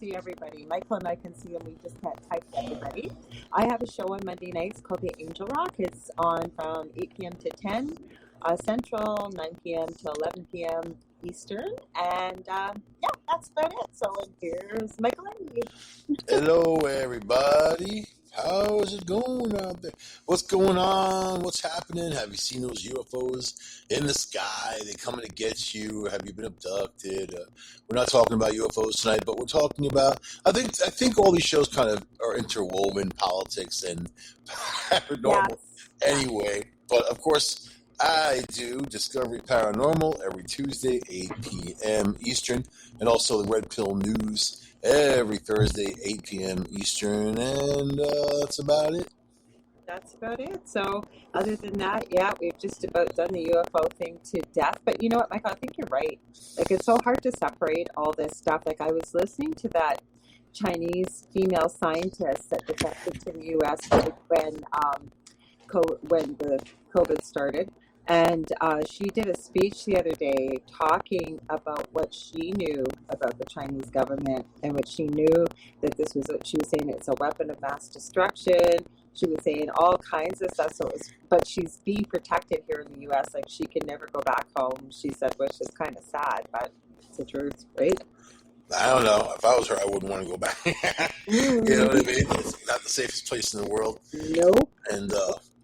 see everybody. Michael and I can see him. We just can't type to everybody. I have a show on Monday nights called The Angel Rock. It's on from 8 p.m. to 10 Central, 9 p.m. to 11 p.m. Eastern. And yeah, that's about it. So here's Michael and me. Hello, everybody. How's it going out there? What's going on? What's happening? Have you seen those UFOs in the sky? They coming to get you? Have you been abducted? We're not talking about UFOs tonight, but we're talking about. I think all these shows kind of are interwoven, politics and paranormal. Yes. Anyway, but of course. I do Discovery Paranormal every Tuesday, 8 p.m. Eastern, and also the Red Pill News every Thursday, 8 p.m. Eastern, and that's about it. That's about it. So, other than that, yeah, we've just about done the UFO thing to death. But you know what, Michael? I think you're right. Like, it's so hard to separate all this stuff. Like, I was listening to that Chinese female scientist that defected to the U.S. when the COVID started. And she did a speech the other day talking about what she knew about the Chinese government and what she knew that this was what she was saying it's a weapon of mass destruction. She was saying all kinds of stuff. But she's being protected here in the U.S. Like she can never go back home. She said, which is kind of sad, but it's the truth, right? I don't know. If I was her, I wouldn't want to go back. You know what I mean? It's not the safest place in the world. Nope.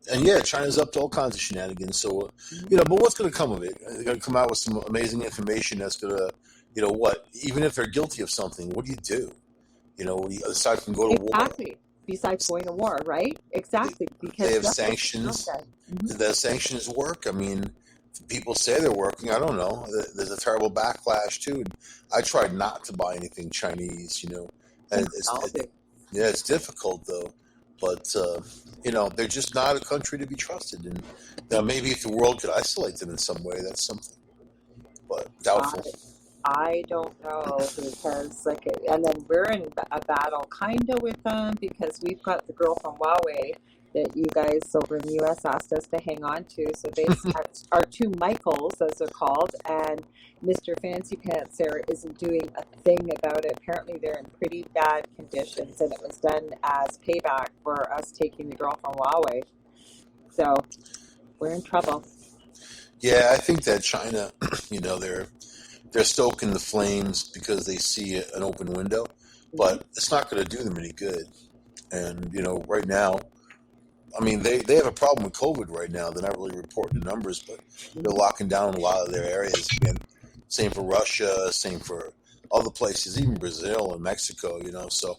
And yeah, China's up to all kinds of shenanigans. So, but what's going to come of it? They're going to come out with some amazing information that's going to, what? Even if they're guilty of something, what do you do? Aside from go to war. Exactly. Besides going to war, right? Exactly. Because they have sanctions. Do those sanctions work? I mean, people say they're working. I don't know. There's a terrible backlash, too. I tried not to buy anything Chinese, And it's difficult, though. But, they're just not a country to be trusted. And maybe if the world could isolate them in some way, that's something. But doubtful. I don't know because, and then we're in a battle kind of with them because we've got the girl from Huawei that you guys over in the U.S. asked us to hang on to. So they are two Michaels, as they're called, and Mr. Fancy Pants there isn't doing a thing about it. Apparently they're in pretty bad conditions, and it was done as payback for us taking the girl from Huawei. So we're in trouble. Yeah, I think that China, they're stoking the flames because they see an open window, but it's not going to do them any good. And, right now, I mean, they have a problem with COVID right now. They're not really reporting the numbers, but they're locking down a lot of their areas. Again, same for Russia, same for other places, even Brazil and Mexico, so.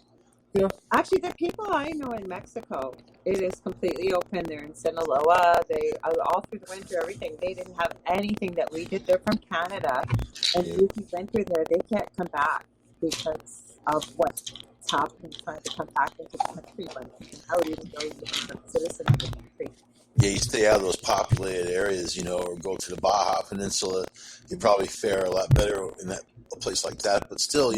Actually, the people I know in Mexico, it is completely open. They're in Sinaloa. They all through the winter, everything. They didn't have anything that we did. They're from Canada, and if you venture there, they can't come back because of what's happening, trying to come back into the country. But how do you know you're a citizen of the country? Yeah, you stay out of those populated areas, or go to the Baja Peninsula. You probably fare a lot better in a place like that. But still,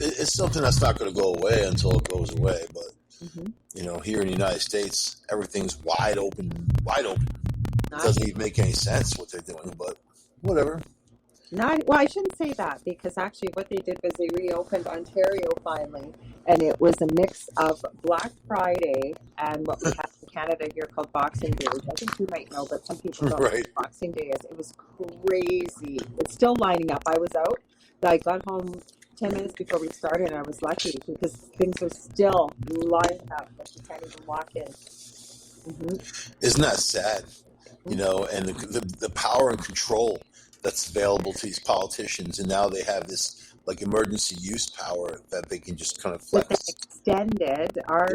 it's something that's not going to go away until it goes away. But, here in the United States, everything's wide open. It doesn't even make any sense what they're doing, but whatever. I shouldn't say that because actually what they did was they reopened Ontario finally, and it was a mix of Black Friday and what we have in Canada here called Boxing Day, which I think you might know, but some people don't know what Boxing Day is. It was crazy. It's still lining up. I was out. I got home 10 minutes before we started, and I was lucky because things are still lining up, but you can't even walk in. Isn't that sad? And the power and control that's available to these politicians, and now they have this emergency use power that they can just kind of flex. But extended, our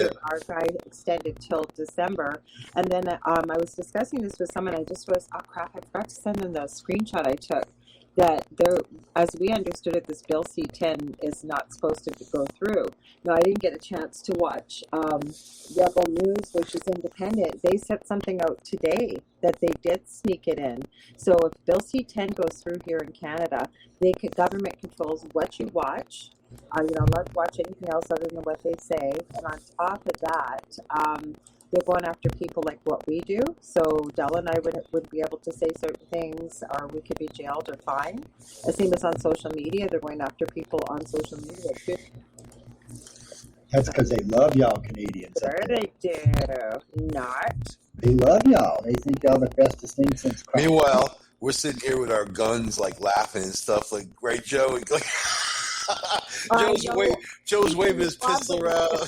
guy extended till December, and then I was discussing this with someone. I forgot to send them the screenshot I took. That there, as we understood it, this Bill C-10 is not supposed to go through. Now, I didn't get a chance to watch Rebel News, which is independent. They set something out today that they did sneak it in. So if Bill C-10 goes through here in Canada, government controls what you watch. Not watch anything else other than what they say. And on top of that, they're going after people like what we do. So Della and I would be able to say certain things, or we could be jailed or fined. The same as on social media. They're going after people on social media too. That's because they love y'all Canadians. Sure they do. Not. They love y'all. They think y'all the bestest thing since Christ. Meanwhile, we're sitting here with our guns, like laughing and stuff, like, right, Joe? Like, Joe's waving his pistol around.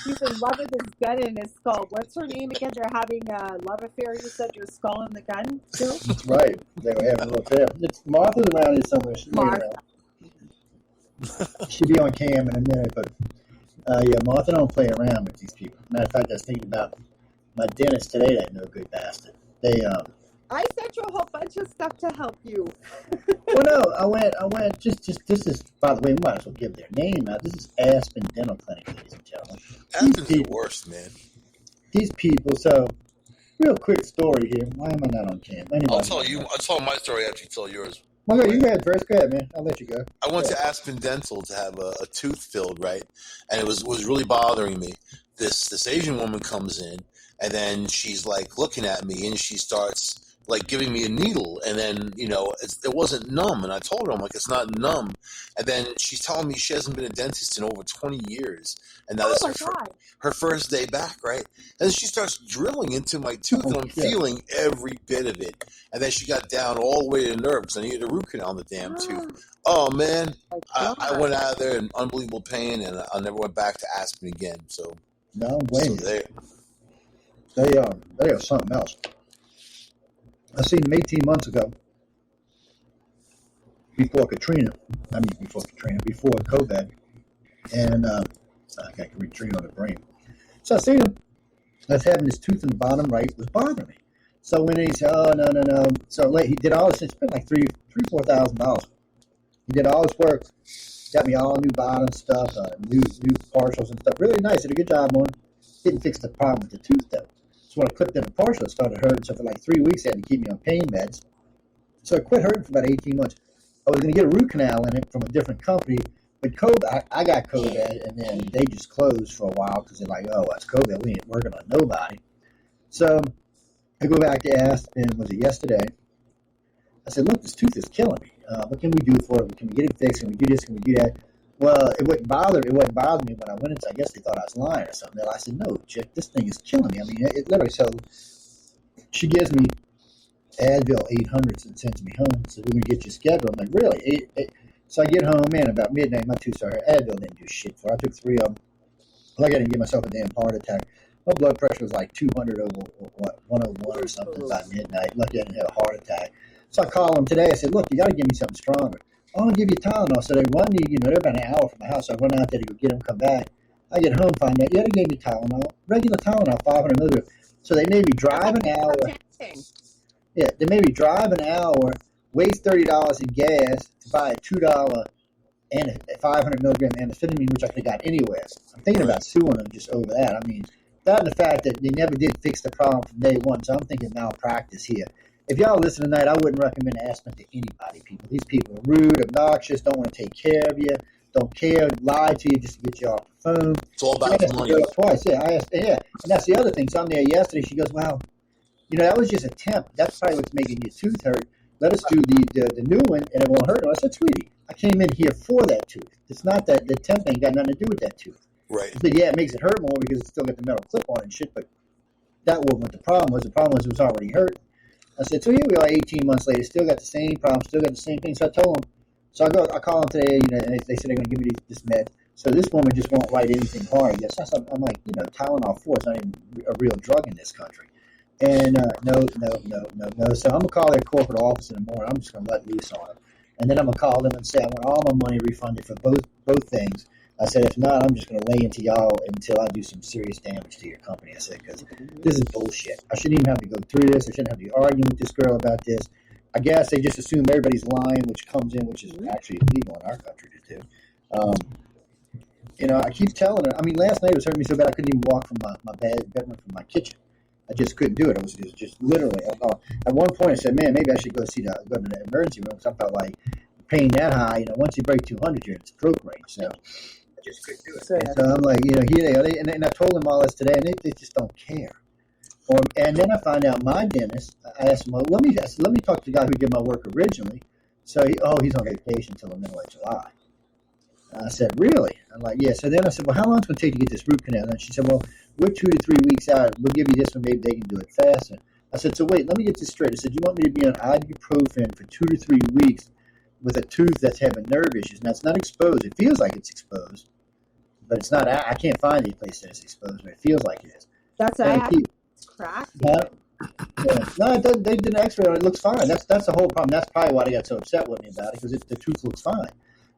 He's in love with his gun in his skull. What's her name again? They're having a love affair. You said your skull and the gun, too? That's right. They were having a little affair. Martha's around here somewhere. She'll be on cam in a minute, but yeah, Martha don't play around with these people. Matter of fact, I was thinking about my dentist today, that no good bastard. I sent you a whole bunch of stuff to help you. Well, no, I went, just, this is, by the way, we might as well give their name out. This is Aspen Dental Clinic, ladies and gentlemen. Aspen's the worst, man. These people, so, real quick story here. Why am I not on cam? Anyway, I'll tell my story after you tell yours. Well, go, you go ahead first. Go ahead, man. I'll let you go. I went to Aspen Dental to have a tooth filled, right? And it was really bothering me. This Asian woman comes in, and then she's like looking at me, and she starts like giving me a needle, and then it wasn't numb, and I told her, I'm like, it's not numb, and then she's telling me she hasn't been a dentist in over 20 years, and now this is her first day back, right? And then she starts drilling into my tooth, and I'm feeling every bit of it, and then she got down all the way to the nerve because I needed a root canal on the damn tooth. Oh man, I went out of there in unbelievable pain, and I never went back to Aspen again. So no, blame you. They are something else. I seen them 18 months ago, before COVID, and I got Katrina on the brain. So I seen him. I was having his tooth in the bottom right was bothering me. So when he said, "Oh no," so he did all this. He spent like $4,000. He did all his work, got me all new bottom stuff, new partials and stuff. Really nice. Did a good job on it. Didn't fix the problem with the tooth though. So when I clipped in the partial, it started hurting. So for like 3 weeks, they had to keep me on pain meds. So it quit hurting for about 18 months. I was going to get a root canal in it from a different company, but COVID, I got COVID, and then they just closed for a while because they're like, oh, that's COVID. We ain't working on nobody. So I go back to Aspen, was it yesterday? I said, look, this tooth is killing me. What can we do for it? Can we get it fixed? Can we do this? Can we do that? Well, it wouldn't bother me when I went into. I guess they thought I was lying or something. I said, no, chick, this thing is killing me. I mean, it literally. So she gives me Advil 800s and sends me home. So we're gonna get you scheduled. I'm like, really? So I get home, man, about midnight. My tooth started. Advil didn't do shit for it. I took 3 of them. Like I didn't give myself a damn heart attack. My blood pressure was like 200 over 101 or something by midnight. Lucky I didn't have a heart attack. So I called them today. I said, look, you got to give me something stronger. I'm going to give you Tylenol. So they run me, they're about an hour from my house. So I run out there to go get them, come back. I get home, find out, they gave me Tylenol. Regular Tylenol, 500 milligrams. So they made me drive an hour. Yeah, they made me drive an hour, waste $30 in gas to buy a $2 and a 500 milligram amphetamine, which I could have got anywhere. I'm thinking about suing them just over that. I mean, that and the fact that they never did fix the problem from day one. So I'm thinking malpractice here. If y'all listen tonight, I wouldn't recommend Aspen to anybody, people. These people are rude, obnoxious, don't want to take care of you, don't care, lie to you just to get you off the phone. It's all about the money. Twice, I asked, and that's the other thing. So I'm there yesterday. She goes, well, that was just a temp. That's probably what's making your tooth hurt. Let us do the new one, and it won't hurt. And I said, sweetie, I came in here for that tooth. It's not that the temp ain't got nothing to do with that tooth. Right. I said, yeah, it makes it hurt more because it's still got the metal clip on it and shit, but that wasn't what the problem was. The problem was it was already hurt. I said, so here we are 18 months later, still got the same problem, still got the same thing. So I told them, I call them today, and they said they're going to give me this med. So this woman just won't write anything hard. Yes, I'm like, Tylenol 4 is not even a real drug in this country. And no. So I'm going to call their corporate office in the morning. I'm just going to let loose on them. And then I'm going to call them and say, I want all my money refunded for both things. I said, if not, I'm just going to lay into y'all until I do some serious damage to your company. I said, because this is bullshit. I shouldn't even have to go through this. I shouldn't have to be arguing with this girl about this. I guess they just assume everybody's lying, which comes in, which is actually illegal in our country to do. I keep telling her. I mean, last night it was hurting me so bad I couldn't even walk from my bedroom from my kitchen. I just couldn't do it. I was just literally. At one point, I said, man, maybe I should go to the emergency room because I felt like pain that high. Once you break 200, you're in stroke range. So just couldn't do it. So I'm like, here they are, and I told them all this today, and they just don't care. And then I find out my dentist. I asked him, well, let me talk to the guy who did my work originally. So he's on vacation until the middle of July. I said, really? I'm like, yeah. So then I said, well, how long is it going to take to get this root canal? And she said, well, we're 2 to 3 weeks out. We'll give you this one. Maybe they can do it faster. I said, so wait, let me get this straight. I said, you want me to be on ibuprofen for 2 to 3 weeks with a tooth that's having nerve issues? Now, it's not exposed. It feels like it's exposed, but it's not. I can't find any place that it's exposed, but it feels like it is. That's it's cracked. Yeah. No, they did an X-ray on it. It looks fine. That's the whole problem. That's probably why they got so upset with me about it, because the tooth looks fine.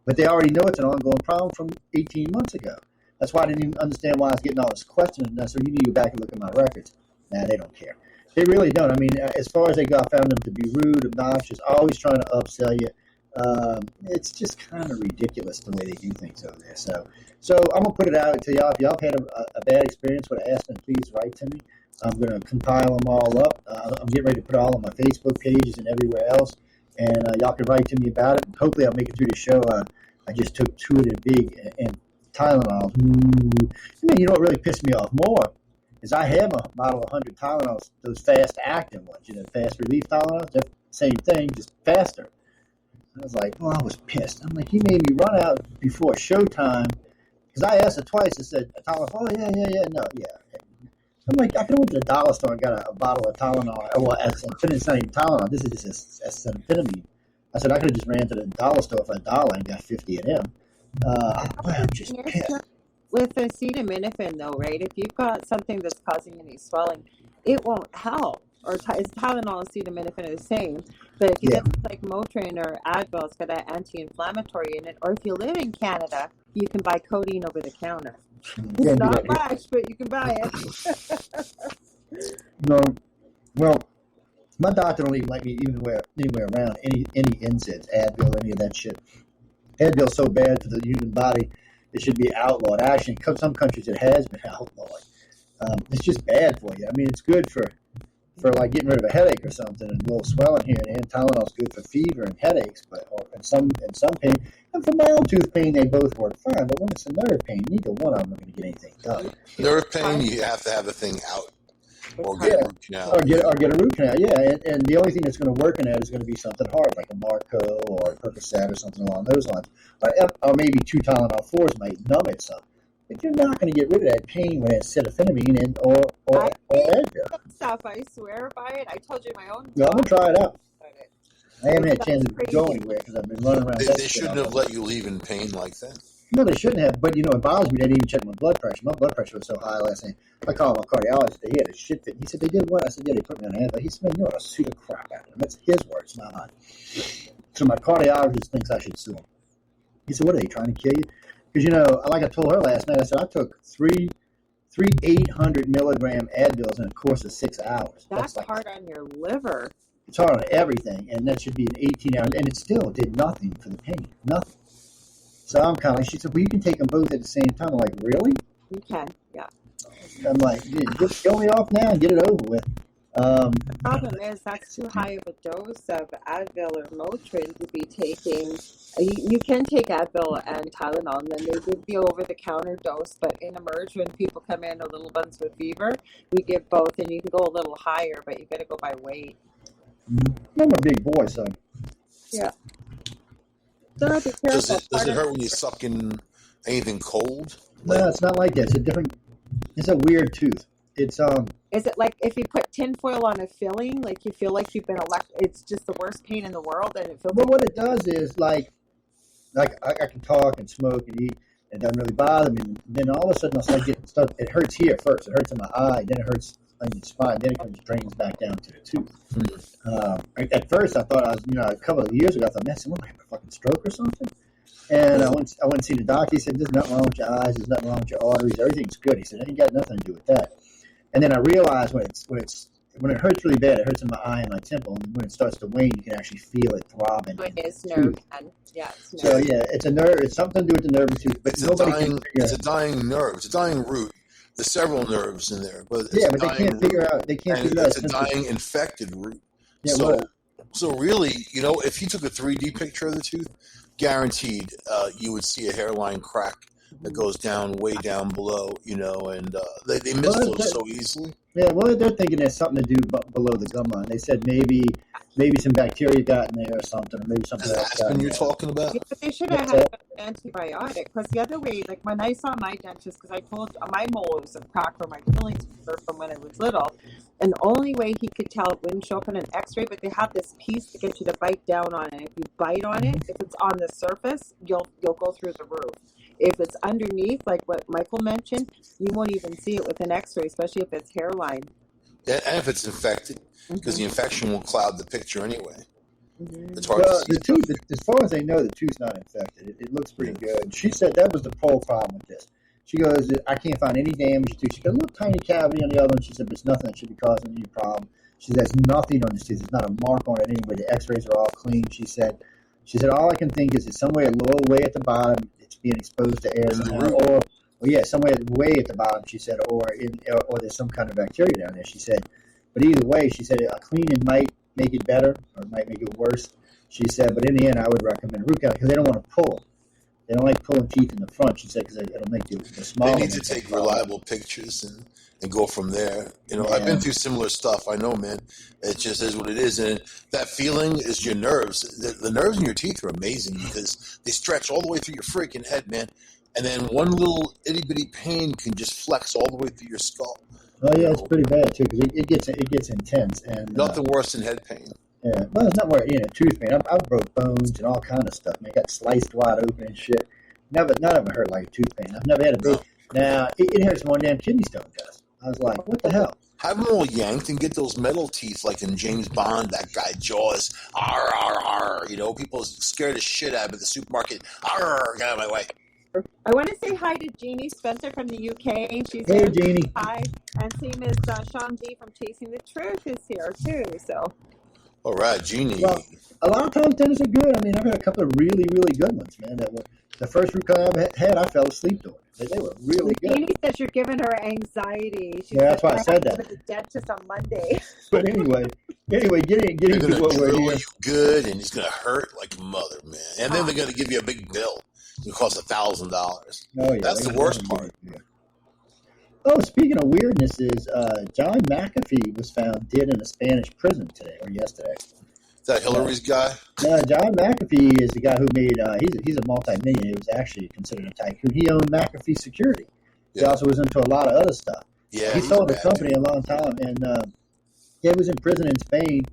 But they already know it's an ongoing problem from 18 months ago. That's why I didn't even understand why I was getting all this questions. And I said, you need to go back and look at my records. Nah, they don't care. They really don't. I mean, as far as they go, I found them to be rude, obnoxious, always trying to upsell you. It's just kind of ridiculous the way they do things over there. So I'm going to put it out to y'all. If y'all have had a bad experience with Aspen, please write to me. I'm going to compile them all up. I'm getting ready to put all on my Facebook pages and everywhere else. And y'all can write to me about it. Hopefully I'll make it through the show. I just took 2 of the big and Tylenol. You know what really pissed me off more is I have a bottle of 100 Tylenols, those fast-acting ones, fast relief Tylenols. They're the same thing, just faster. I was like, I was pissed. I'm like, he made me run out before showtime because I asked her twice. I said, Tylenol, yeah. I'm like, I could have went to the dollar store and got a bottle of Tylenol. Well, it's not even Tylenol. This is just acetaminophen. I said, I could have just ran to the dollar store for $1 and got 50 of them. I'm just pissed. With acetaminophen, though, right? If you've got something that's causing any swelling, it won't help. Or Tylenol and acetaminophen are the same. But if you get like Motrin or Advil, it's got that anti-inflammatory in it. Or if you live in Canada, you can buy codeine over the counter. It's not much, but you can buy it. No, well, my doctor don't even like me anywhere around any NSAIDs, Advil, any of that shit. Advil's so bad for the human body, it should be outlawed. Actually, in some countries it has been outlawed. It's just bad for you. I mean, it's good for like getting rid of a headache or something and a little swelling here and there. Tylenol's good for fever and headaches, and some pain. And for my own tooth pain, they both work fine. But when it's a nerve pain, neither one of them are going to get anything done. Nerve pain, you have to have the thing out. Or get a root canal. Or get a root canal, yeah. And the only thing that's going to work in that is going to be something hard, like a Marco or a Percocet or something along those lines. Or maybe 2 Tylenol 4s might numb it some. But you're not going to get rid of that pain with acetaminophen or Advil. Stuff, I swear by it. I told you my own. No, I'm going to try it out. I haven't had a chance to go anywhere because I've been running around. They shouldn't have let you leave in pain like that. No, they shouldn't have. But, it bothers me. They didn't even check my blood pressure. My blood pressure was so high last night. I called my cardiologist. He had a shit fit. He said, they did what? I said, yeah, they put me on Advil. He said, man, you ought to sue the crap out of him. That's his words, not mine. So my cardiologist thinks I should sue him. He said, what are they, trying to kill you? Because, like I told her last night, I said, I took three 800 milligram Advils in a course of 6 hours. That's like, hard on your liver. It's hard on everything, and that should be an 18 hours, and it still did nothing for the pain, nothing. So I'm kind of like, she said, well, you can take them both at the same time. I'm like, really? You can, yeah. I'm like, just kill me off now and get it over with. The problem is that's too high of a dose of Advil or Motrin to be taking. You can take Advil and Tylenol, and then they would be over-the-counter dose. But in Emerge, when people come in a little bunch with fever, we give both, and you can go a little higher, but you got to go by weight. I'm a big boy, so. Yeah. Does it hurt when you suck in anything cold? No, it's not like that. It's a weird tooth. It's Is it like if you put tinfoil on a filling, like you feel like you've been it's just the worst pain in the world, and it feels. Well, what it does is like I can talk and smoke and eat, and it doesn't really bother me. And then all of a sudden I'll start getting stuff. It hurts here first. It hurts in my eye. Then it hurts on your spine. Then it drains back down to the tooth. At first I thought I was, a couple of years ago I thought, man, someone had a fucking stroke or something. And I went and see the doctor. He said, there's nothing wrong with your eyes. There's nothing wrong with your arteries. Everything's good. He said, it ain't got nothing to do with that. And then I realized when it hurts really bad, it hurts in my eye and my temple. And when it starts to wane, you can actually feel it throbbing. It's nerve. Yeah. So it's a nerve. It's something to do with the nerve tooth. But it's a dying nerve. It's a dying root. There's several nerves in there, but they can't figure out. It's a dying infected root. Yeah, so really, if you took a 3D picture of the tooth, guaranteed you would see a hairline crack that goes down way down below, and they miss Well, those so easily. yeah, well, they're thinking there's something to do below the gum line. They said maybe some bacteria got in there or something, or maybe something Is else got aspirin in you're there. talking about? Yeah, but they should have had an antibiotic, because the other way, like when I saw my dentist, because I told my mole was a crack where my fillings were from when I was little, and the only way he could tell, it wouldn't show up in an x-ray, but they have this piece to get you to bite down on it. If you bite on it, if it's on the surface, you'll go through the roof. If it's underneath, like what Michael mentioned, you won't even see it with an x-ray, especially if it's hairline. Yeah, and if it's infected, because the infection will cloud the picture anyway. Mm-hmm. It's hard Well, to see. the tooth, as far as they know, the tooth's not infected. It looks pretty good. She said that was the whole problem with this. She goes, I can't find any damage to it. She got a little tiny cavity on the other one. She said, but it's nothing that should be causing any problem. She said, there's nothing on this tooth. There's not a mark on it anyway. The x-rays are all clean. She said, all I can think is it's somewhere a little way at the bottom. It's being exposed to air somehow. Or somewhere way at the bottom, she said, or there's some kind of bacteria down there. She said, but either way, she said, a cleaning might make it better or might make it worse. She said, but in the end, I would recommend root canal because they don't want to pull them. They don't like pulling teeth in the front, she said, because it'll make the small. They need to take reliable pictures and go from there. I've been through similar stuff. I know, man. It just is what it is. And that feeling is your nerves. The nerves in your teeth are amazing because they stretch all the way through your freaking head, man. And then one little itty-bitty pain can just flex all the way through your skull. Oh, yeah, it's pretty bad, too, because it gets intense. And nothing worse than head pain. Yeah, well, it's not where tooth pain. I've broke bones and all kind of stuff. Man, got sliced wide open and shit. None of it hurt like tooth pain. I've never had a big. Now it hurts more than damn kidney stone does. I was like, what the hell? Have them all yanked and get those metal teeth like in James Bond. That guy Jaws. Arr, arr, arr. People scared the shit out of me at the supermarket. Arr, get out of my way. I want to say hi to Jeannie Spencer from the UK. She's hey, here. Jeannie. Hi, and same as Sean G from Chasing the Truth is here too. So. All right, Jeannie. Well, a lot of times dentists are good. I mean, I've had a couple of really, really good ones, man. That were the first root canal I had. I fell asleep doing it. They were really good. Jeannie says you're giving her anxiety. She that's why I said that. To the dentist on Monday. But anyway, getting to what we're here. You good, and it's gonna hurt like a mother, man. And then they're gonna give you a big bill. It costs $1,000. Oh yeah, that's the worst part. Yeah. Oh, speaking of weirdnesses, John McAfee was found dead in a Spanish prison today or yesterday. Is that Hillary's guy? No, John McAfee is the guy who made. He's a multi-millionaire. He was actually considered a tycoon. He owned McAfee Security. He also was into a lot of other stuff. Yeah, he sold the company a long time, and he was in prison in Spain.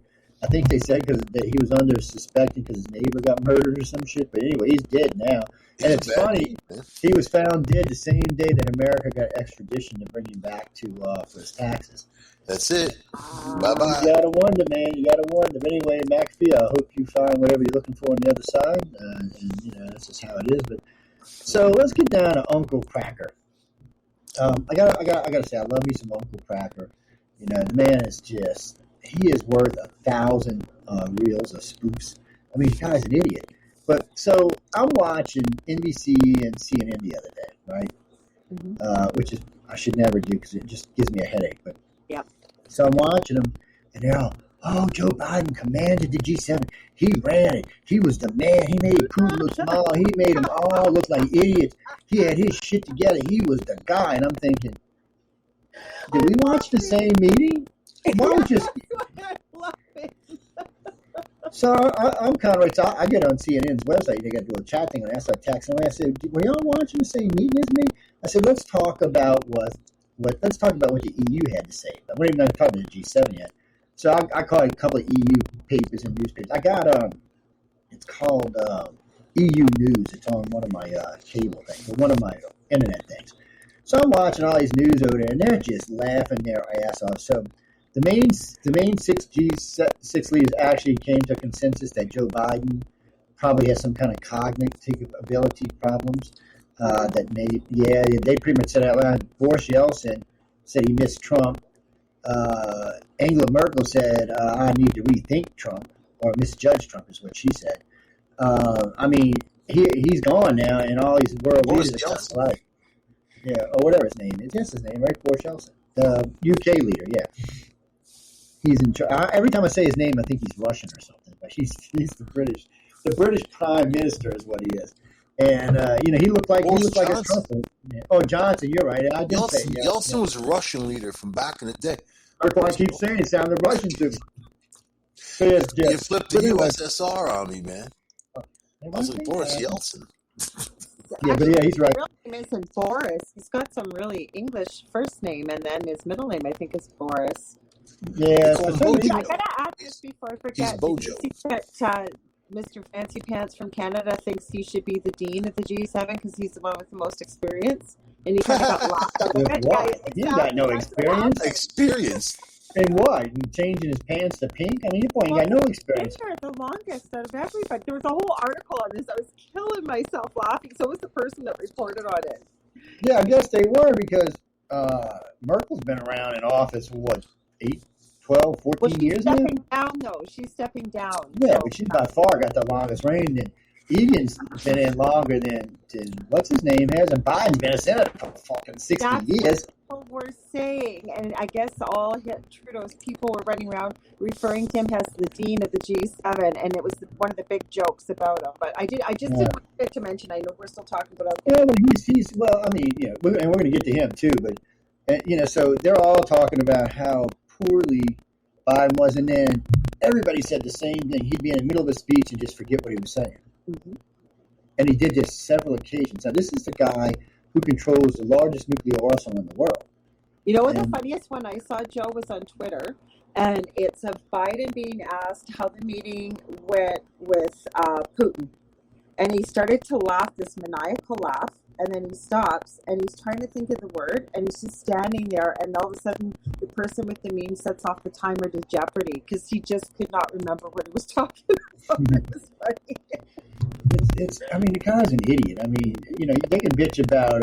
I think they said because he was under suspected because his neighbor got murdered or some shit. But anyway, he's dead now. And it's funny, he was found dead the same day that America got extradition to bring him back to for his taxes. That's it. Bye-bye. You gotta wonder, man. You gotta wonder. But anyway, McAfee, I hope you find whatever you're looking for on the other side. And that's just how it is. But so let's get down to Uncle Cracker. I gotta say, I love me some Uncle Cracker. The man is he is worth 1,000 reels of spoofs. I mean, the guy's an idiot. But so I'm watching NBC and CNN the other day, right? Mm-hmm. Which is I should never do because it just gives me a headache. But yeah. So I'm watching them, and they're all, "Oh, Joe Biden commanded the G7. He ran it. He was the man. He made Putin look small. He made them all look like idiots. He had his shit together. He was the guy." And I'm thinking, did we watch the same meeting? Why would you? I love it. So I'm kind of right. So I get on CNN's website. They got to do a chat thing, and I start texting them. I said, "Were y'all watching the same meeting as me?" I said, "Let's talk about what the EU had to say." But we're not even talking to the G7 yet. So I called a couple of EU papers and newspapers. I got it's called EU News. It's on one of my cable things, or one of my internet things. So I'm watching all these news over there, and they're just laughing their ass off. So the main six leaders actually came to a consensus that Joe Biden probably has some kind of cognitive ability problems. They pretty much said out loud. Boris Yeltsin said he missed Trump. Angela Merkel said, "I need to rethink Trump," or misjudge Trump is what she said. I mean, he's gone now, and all these world leaders are like, or whatever his name is. That's his name, right? Boris Yeltsin, the UK leader. Yeah, he's in charge. Every time I say his name, I think he's Russian or something, but he's the British Prime Minister is what he is. And he looked like Boris a Johnson. Trump. Oh, Johnson, you're right. I did say Yeltsin was a Russian leader from back in the day. That's why I keep saying it sounded Russian to me. You flipped the USSR on me, man. I was like, Boris Yeltsin. Yeah, but yeah, he's right. His real name isn't Boris. He's got some really English first name, and then his middle name, I think, is Boris. Yeah, I gotta ask this before I forget. Did you see that Mr. Fancy Pants from Canada thinks he should be the dean of the G7 because he's the one with the most experience, and he kind of got lost over it. What? He's got no experience. Experience. And what? Changing his pants to pink? I mean, he got no experience. They were the longest out of everybody. There was a whole article on this. I was killing myself laughing. So was the person that reported on it. Yeah, I guess they were because Merkel's been around in office for what, 8, 12, 14 years now? She's stepping down, though. She's stepping down. Yeah, but she's by far got the longest reign. And Egan's been in longer than what's his name has, and Biden's been a senator for fucking 60 years. What we're saying, and I guess all Trudeau's people were running around referring to him as the dean of the G7, and it was one of the big jokes about him. But I just didn't want to mention. I know we're still talking about him. Yeah, but he's well. I mean, and we're going to get to him too. But so they're all talking about how poorly Biden was, and then everybody said the same thing. He'd be in the middle of a speech and just forget what he was saying. Mm-hmm. And he did this several occasions. Now, this is the guy who controls the largest nuclear arsenal in the world. You know what the funniest one I saw, Joe, was on Twitter, and it's of Biden being asked how the meeting went with Putin. And he started to laugh, this maniacal laugh, and then he stops, and he's trying to think of the word, and he's just standing there, and all of a sudden, the person with the meme sets off the timer to Jeopardy, because he just could not remember what he was talking about. It was funny. I mean, the guy's an idiot. I mean, they can bitch about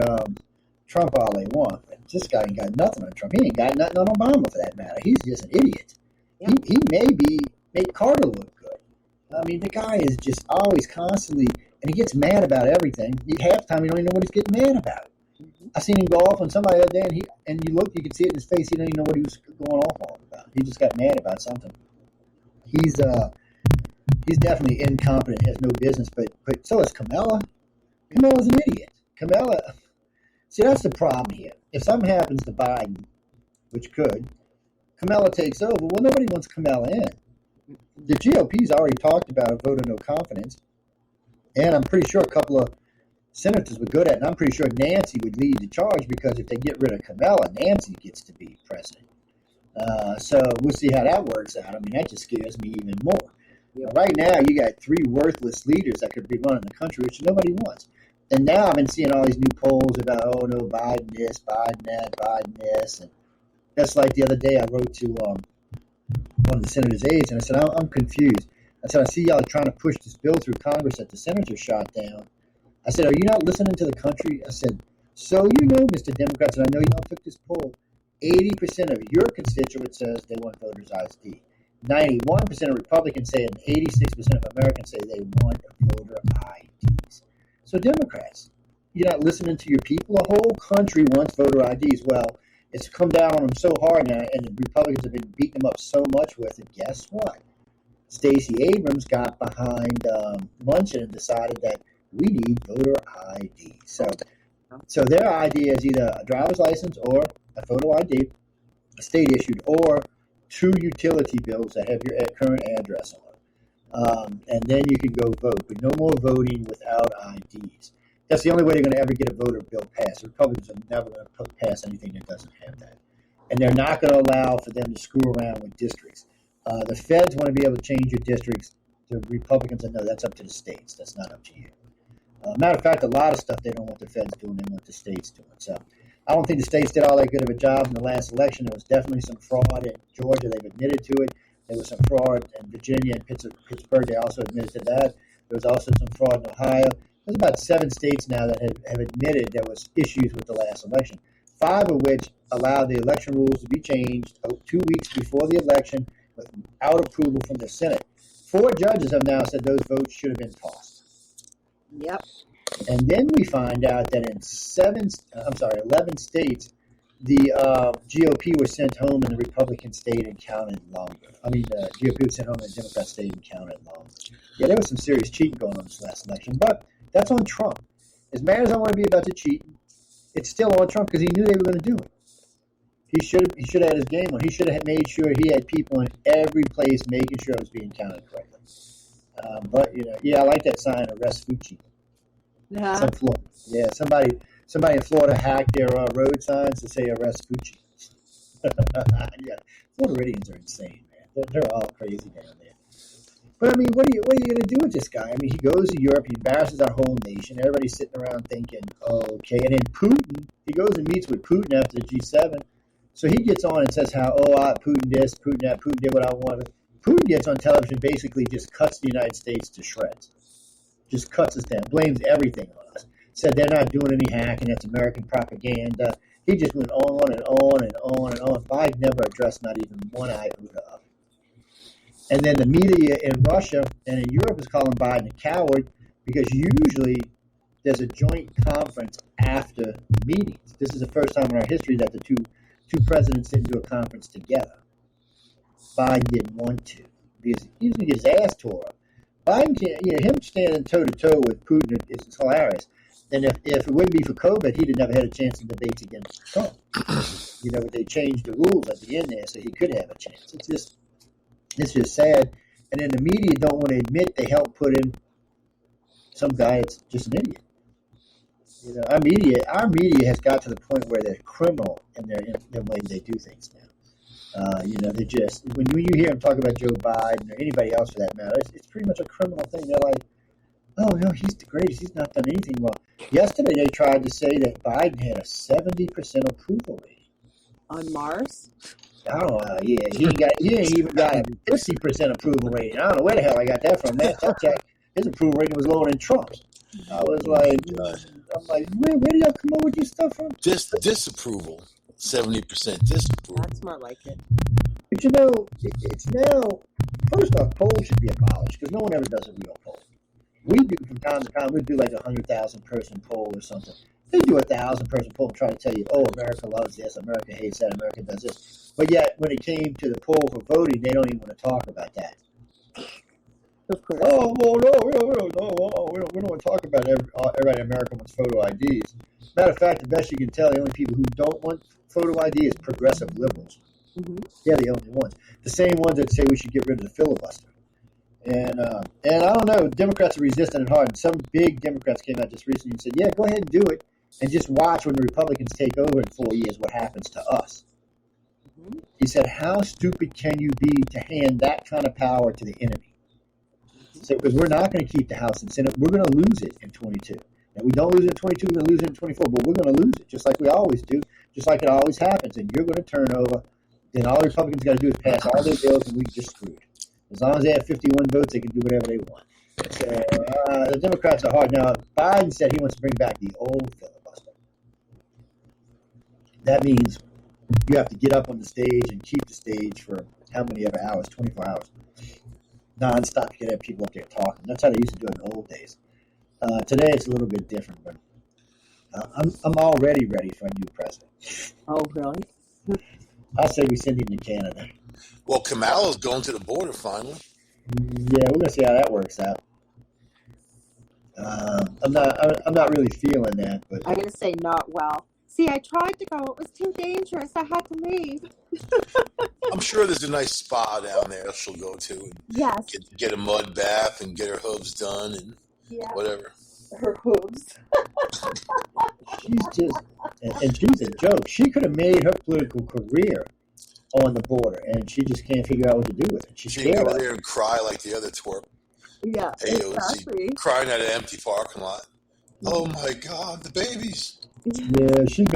Trump all they want, but this guy ain't got nothing on Trump. He ain't got nothing on Obama, for that matter. He's just an idiot. Yeah. He maybe make Carter look good. I mean, the guy is just always constantly, and he gets mad about everything. Half the time, you don't even know what he's getting mad about. Mm-hmm. I seen him golf on somebody the other day, and you could see it in his face. He didn't even know what he was going off on about. He just got mad about something. He's definitely incompetent, has no business, but so is Kamala. Kamala's an idiot. See, that's the problem here. If something happens to Biden, which could, Kamala takes over. Well, nobody wants Kamala in. The GOP's already talked about a vote of no confidence, and I'm pretty sure a couple of senators would go to it, and I'm pretty sure Nancy would lead the charge because if they get rid of Kamala, Nancy gets to be president. So we'll see how that works out. I mean, that just scares me even more. Right now, you got 3 worthless leaders that could be running the country, which nobody wants. And now I've been seeing all these new polls about, oh, no, Biden this, Biden that, Biden this. And that's like the other day I wrote to one of the senator's aides, and I said, I'm confused. I said, I see y'all trying to push this bill through Congress that the senator shot down. I said, are you not listening to the country? I said, so Mr. Democrats, and I know y'all took this poll, 80% of your constituents says they want voters' ID. 91% of Republicans say, and 86% of Americans say they want voter IDs. So Democrats, you're not listening to your people. The whole country wants voter IDs. Well, it's come down on them so hard now, and the Republicans have been beating them up so much with it. Guess what? Stacey Abrams got behind Manchin and decided that we need voter ID. So their idea is either a driver's license or a photo ID, a state issued, or 2 utility bills that have your current address on them. And then you can go vote. But no more voting without IDs. That's the only way they're going to ever get a voter bill passed. Republicans are never going to pass anything that doesn't have that. And they're not going to allow for them to screw around with districts. The feds want to be able to change your districts. The Republicans are, no, that's up to the states. That's not up to you. Matter of fact, a lot of stuff they don't want the feds doing. They want the states doing. So I don't think the states did all that good of a job in the last election. There was definitely some fraud in Georgia. They've admitted to it. There was some fraud in Virginia and Pittsburgh. They also admitted to that. There was also some fraud in Ohio. There's about 7 states now that have admitted there was issues with the last election, 5 of which allowed the election rules to be changed 2 weeks before the election without approval from the Senate. 4 judges have now said those votes should have been tossed. Yep. And then we find out that in 11 states, the GOP was sent home and the Republican stayed and counted longer. I mean, the GOP was sent home and the Democrats stayed and counted longer. Yeah, there was some serious cheating going on this last election, but That's on Trump. As mad as I want to be about the cheating, it's still on Trump because he knew they were going to do it. He should have had his game on. He should have made sure he had people in every place making sure it was being counted correctly. But I like that sign, arrest Fucci. Yeah. Somebody in Florida hacked their road signs to say arrest Fucci. Yeah, Floridians are insane, man. They're all crazy down there. But I mean, what are you going to do with this guy? I mean, he goes to Europe, he embarrasses our whole nation. Everybody's sitting around thinking, oh, okay. And then Putin, he goes and meets with Putin after the G7. So he gets on and says how, Putin this, Putin that, Putin did what I wanted. Putin gets on television, basically just cuts the United States to shreds. Just cuts us down, blames everything on us. Said they're not doing any hacking, that's American propaganda. He just went on and on and on and on. Biden never addressed not even one iota of it. And then the media in Russia and in Europe is calling Biden a coward because usually there's a joint conference after the meetings. This is the first time in our history that the two presidents didn't do a conference together. Biden didn't want to because he was going to get his ass tore up. Biden can't, him standing toe-to-toe with Putin is hilarious. And if it wouldn't be for COVID, he'd have never had a chance in debates against Trump. But they changed the rules at the end there so he could have a chance. It's just sad. And then the media don't want to admit they helped put in some guy that's just an idiot. Our media has got to the point where they're criminal in the way they do things now. They just, when you hear them talk about Joe Biden or anybody else for that matter, it's pretty much a criminal thing. They're like, oh, no, he's the greatest. He's not done anything wrong. Yesterday, they tried to say that Biden had a 70% approval rating. On Mars? Oh, yeah. He ain't even got a 50% approval rating. I don't know where the hell I got that from. His approval rating was lower than Trump's. I was like, where do y'all come up with this stuff from? Disapproval. 70% disapproval. That's more like it. But it's now, first off, polls should be abolished because no one ever does a real poll. We do from time to time, we do like 100,000 person poll or something. They do 1,000 person poll and try to tell you, oh, America loves this, America hates that, America does this. But yet, when it came to the poll for voting, they don't even want to talk about that. Of course. Oh, well, no, we don't want to talk about everybody in America wants photo IDs. Matter of fact, the best you can tell, the only people who don't want photo ID is progressive liberals. Mm-hmm. They're the only ones. The same ones that say we should get rid of the filibuster. And I don't know, Democrats are resisting it hard. And some big Democrats came out just recently and said, yeah, go ahead and do it. And just watch when the Republicans take over in 4 years what happens to us. Mm-hmm. He said, how stupid can you be to hand that kind of power to the enemy? So, because we're not going to keep the House and Senate. We're going to lose it in 22. And we don't lose it in 22, we're going to lose it in 24. But we're going to lose it just like we always do, just like it always happens. And you're going to turn over. Then all the Republicans got to do is pass all their bills and we just screwed. As long as they have 51 votes, they can do whatever they want. So the Democrats are hard. Now, Biden said he wants to bring back the old filibuster. That means you have to get up on the stage and keep the stage for how many ever hours, 24 hours. Non-stop, you can have people up there talking. That's how they used to do it in the old days. Today, it's a little bit different, but I'm already ready for a new president. Oh, really? I'll say we send him to Canada. Well, Kamala's going to the border finally. Yeah, we're gonna see how that works out. I'm not really feeling that, but I'm gonna say not well. See, I tried to go. It was too dangerous. I had to leave. I'm sure there's a nice spa down there she'll go to. And yes. Get a mud bath and get her hooves done and whatever. Her hooves. She's a joke. She could have made her political career on the border, and she just can't figure out what to do with it. She can go there and cry like the other twerp. Yeah, exactly. Crying at an empty parking lot. Oh my God, the babies. Yeah, she's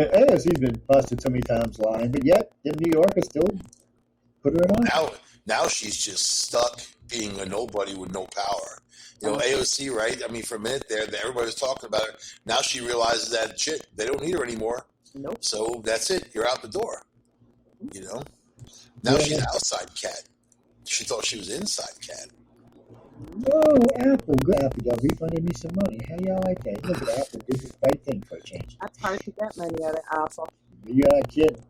been busted so many times lying, but yet in New York, is still put her on. Now she's just stuck being a nobody with no power. AOC, right? I mean, for a minute there, everybody was talking about her. Now she realizes that shit, they don't need her anymore. Nope. So that's it. You're out the door. Now she's outside cat. She thought she was inside cat. Oh, Apple. Good Apple. Y'all refunded me some money. How y'all like that? Look at Apple. Did the right thing for a change. That's hard to get money out of Apple. You're not kidding.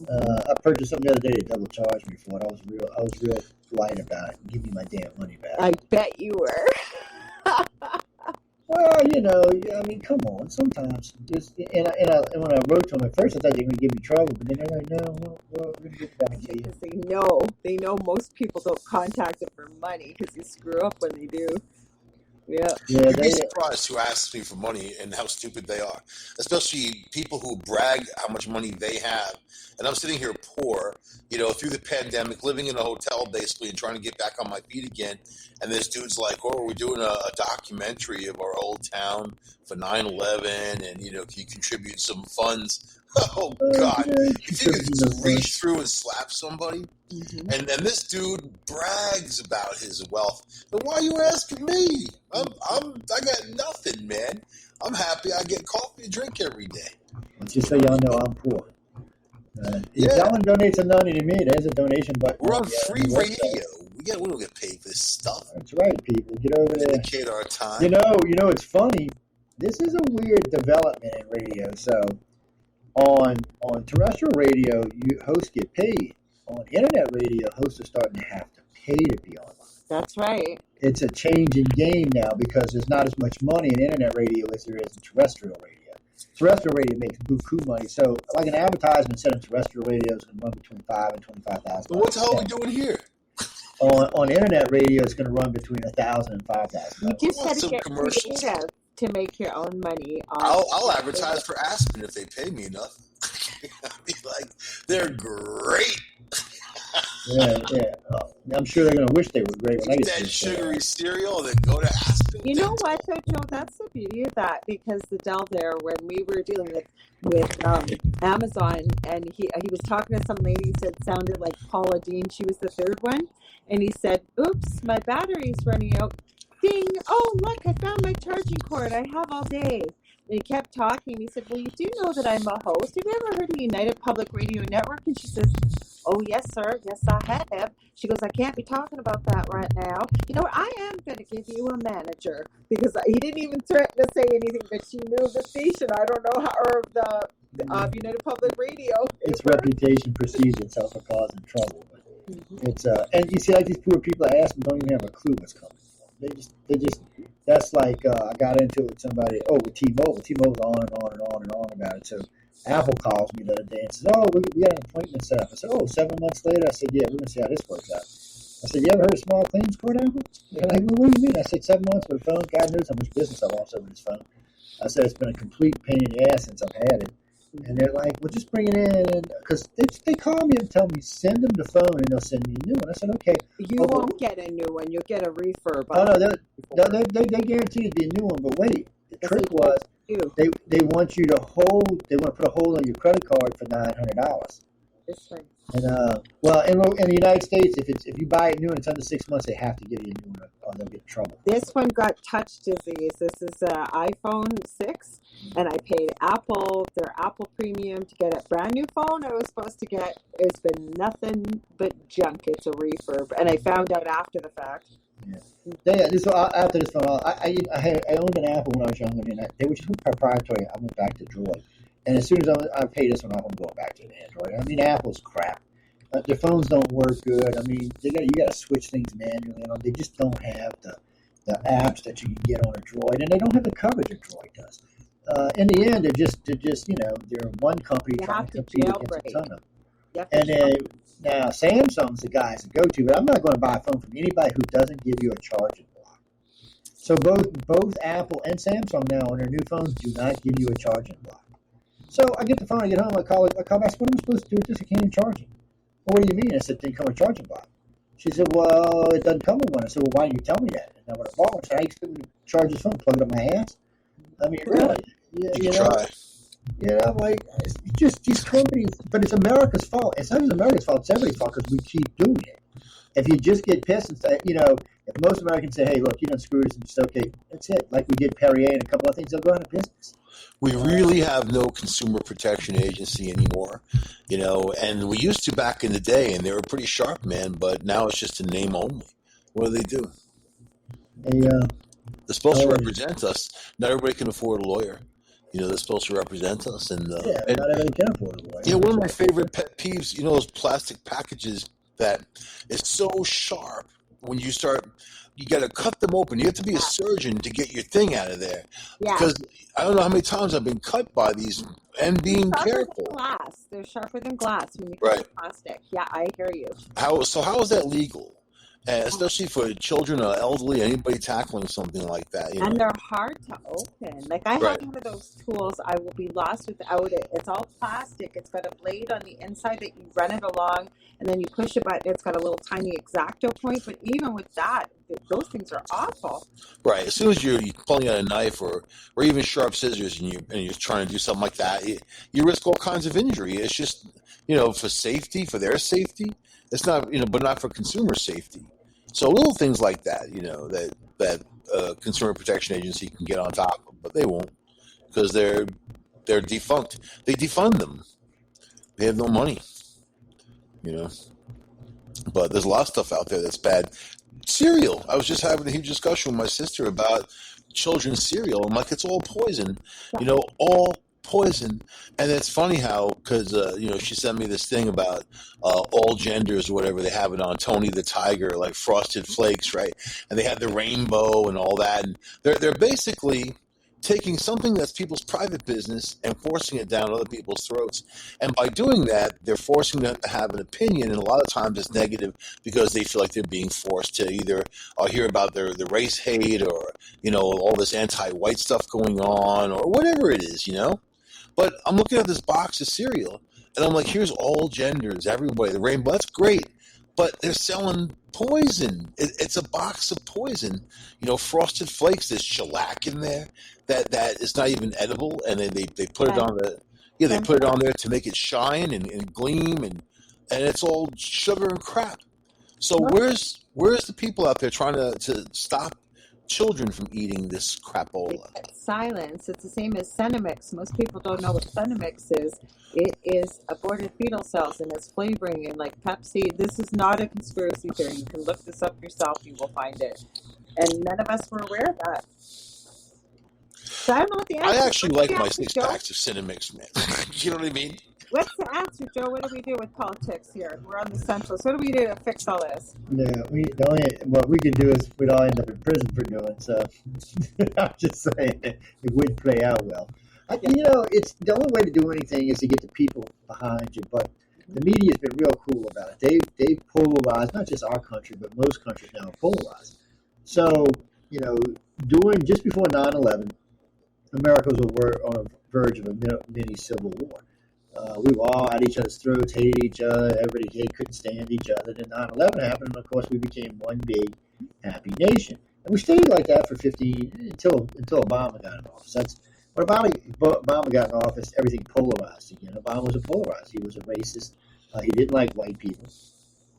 I purchased something the other day that double charged me for it. I was real polite about it. Give me my damn money back. I bet you were. Well, I mean, come on. Sometimes, and when I wrote to them at first, I thought they were going to give me trouble, but then they're like, "No, we're going to get back to you." Because they know most people don't contact them for money because you screw up when they do. Yeah. Yeah, You'd be they. surprised who asks me for money and how stupid they are. Especially people who brag how much money they have. And I'm sitting here poor, through the pandemic, living in a hotel basically and trying to get back on my feet again. And this dude's like, oh, we're doing a documentary of our old town for 9/11 and, can you contribute some funds? Oh, God. Yeah, You think you could just reach through and slap somebody? Mm-hmm. And this dude brags about his wealth. But why are you asking me? I got nothing, man. I'm happy I get coffee and drink every day. Just so y'all know, I'm poor. If someone donates a money to me, there's a donation button. We're on free radio. We don't get paid for this stuff. That's right, people. Get over there. Dedicate our time. It's funny. This is a weird development in radio. So on terrestrial radio, hosts get paid. On internet radio, hosts are starting to have to pay to be online. That's right. It's a changing game now because there's not as much money in internet radio as there is in terrestrial radio. Terrestrial radio makes buku money, so like an advertisement set on terrestrial radios can run between $5,000 and $25,000. But what the hell are we doing here? On internet radio, it's going to run between $1,000 and $5,000. You just got to get commercials creative to make your own money. I'll advertise for Aspen if they pay me enough. I'll be like, they're great. Yeah. I'm sure they're going to wish they were great when I Eat get that to sugary cereal and then go to Aspen. You know what, though, Joe? That's the beauty of that because the Dell there, when we were dealing with Amazon, and he was talking to some lady that sounded like Paula Dean. She was the third one, and he said, "Oops, my battery's running out. Ding! Oh, look, I found my charging cord. I have all day." And he kept talking. He said, "Well, you do know that I'm a host. Have you ever heard of United Public Radio Network?" And she says, "Oh, yes, sir. Yes, I have." She goes, "I can't be talking about that right now. You know what? I am going to give you a manager." Because he didn't even threaten to say anything, but she knew the station. I don't know how, or the United Public Radio. It's reputation precedes itself for causing trouble. It's and you see, like these poor people I ask them don't even have a clue what's coming. They just. That's like I got into it with somebody. Oh, with T-Mobile. T-Mobile's on and on and on and on about it. So Apple calls me the other day and says, "Oh, we got an appointment set up." I said, "Oh, 7 months later." I said, "Yeah, we're gonna see how this works out." I said, "You ever heard of small claims court, Apple?" They're like, "Well, what do you mean?" I said, 7 months for the phone. God knows how much business I've lost over this phone. I said, "It's been a complete pain in the ass since I've had it." And they're like, "Well, just bring it in," because they call me and tell me send them the phone and they'll send me a new one. I said, "Okay." You won't get a new one. You'll get a refurb. Oh no, they guarantee it'd be a new one. But wait, the trick was they want you to hold. They want to put a hold on your credit card for $900. This one. And in the United States, if you buy it new and it's under 6 months, they have to give you a new one or they'll get in trouble. This one got touch disease. This is an iPhone 6, and I paid their Apple Premium to get a brand new phone. I was supposed to get. It's been nothing but junk. It's a refurb, and I found out after the fact. Yeah. After this phone, I owned an Apple when I was younger, and they were just proprietary. I went back to Droid. And as soon as I pay this one off, I'm going back to the Android. I mean, Apple's crap. Their phones don't work good. I mean, you got to switch things manually. They just don't have the apps that you can get on a Droid, and they don't have the coverage a Droid does. In the end, they're one company trying to compete against a ton of them. And then now Samsung's the guys to go to, but I'm not going to buy a phone from anybody who doesn't give you a charging block. So both Apple and Samsung now on their new phones do not give you a charging block. So I get the phone, I get home, I call back, what am I supposed to do with this? I can't even charge it. Well, what do you mean? I said, it didn't come with a charging block. She said, well, it doesn't come with one. I said, well, why didn't you tell me that? And I would have bought one. I said, I expect me to charge this phone, plug it up my ass. I mean, really? You try. Yeah, like, it's just these companies, but it's America's fault. It's not just America's fault, it's everybody's fault because we keep doing it. If you just get pissed and say, if most Americans say, hey, look, you don't screw this and it's okay, that's it. Like we did Perrier and a couple of things, they'll go out of business. We really have no consumer protection agency anymore, and we used to back in the day, and they were pretty sharp, man, but now it's just a name only. What do? They're supposed to represent us. Not everybody can afford a lawyer. They're supposed to represent us. And not everybody can afford a lawyer. One of my favorite pet peeves, those plastic packages that is so sharp when you start, you got to cut them open. You have to be a surgeon to get your thing out of there. Yeah. Because I don't know how many times I've been cut by these and being careful. Glass. They're sharper than glass when you cut Right. plastic. Yeah, I hear you. How is that legal? And especially for children or elderly, anybody tackling something like that. You know? And they're hard to open. Like I Right. have one of those tools. I will be lost without it. It's all plastic. It's got a blade on the inside that you run it along, and then you push a button. It's got a little tiny X-Acto point. But even with that, those things are awful. Right. As soon as you're pulling out a knife or even sharp scissors and you're trying to do something like that, you risk all kinds of injury. It's just, for safety, for their safety. It's not, but not for consumer safety. So little things like that, that Consumer Protection Agency can get on top of, but they won't because they're defunct. They defund them. They have no money, But there's a lot of stuff out there that's bad. Cereal. I was just having a huge discussion with my sister about children's cereal. I'm like, it's all poison, all poison. And it's funny how, because, she sent me this thing about all genders or whatever. They have it on Tony the Tiger, like Frosted Flakes, right? And they have the rainbow and all that. And they're basically taking something that's people's private business and forcing it down other people's throats. And by doing that, they're forcing them to have an opinion, and a lot of times it's negative because they feel like they're being forced to either hear about the race hate or, all this anti-white stuff going on or whatever it is, But I'm looking at this box of cereal, and I'm like, here's all genders, everybody, the rainbow, that's great. But they're selling poison. It's a box of poison. Frosted Flakes, there's shellac in there that is not even edible, and then they put it on they put it on there to make it shine and gleam, and it's all sugar and crap. So where's the people out there trying to stop children from eating this crapola? Silence. It's the same as Cenemix. Most people don't know what Cenemix is. It is aborted fetal cells and it's flavoring and like Pepsi. This is not a conspiracy theory. You can look this up yourself. You will find it. And none of us were aware of that. So I don't know what the answer I actually like my answer, 6 Joe? packs of Cinemix, man. You know what I mean? What's the answer, Joe? What do we do with politics here? We're on the Centralist. What do we do to fix all this? Yeah, what we could do is we'd all end up in prison for doing. So I'm just saying it wouldn't play out well. It's the only way to do anything is to get the people behind you. But the media's been real cool about it. They've polarized not just our country, but most countries now are polarized. So doing just before 9/11, America was on a verge of a mini civil war. We were all at each other's throats, hated each other. Everybody couldn't stand each other. Then 9/11 happened, and of course, we became one big happy nation. And we stayed like that for 15 until Obama got in office. That's when Obama got in office. Everything polarized again. Obama was a polarized. He was a racist. He didn't like white people,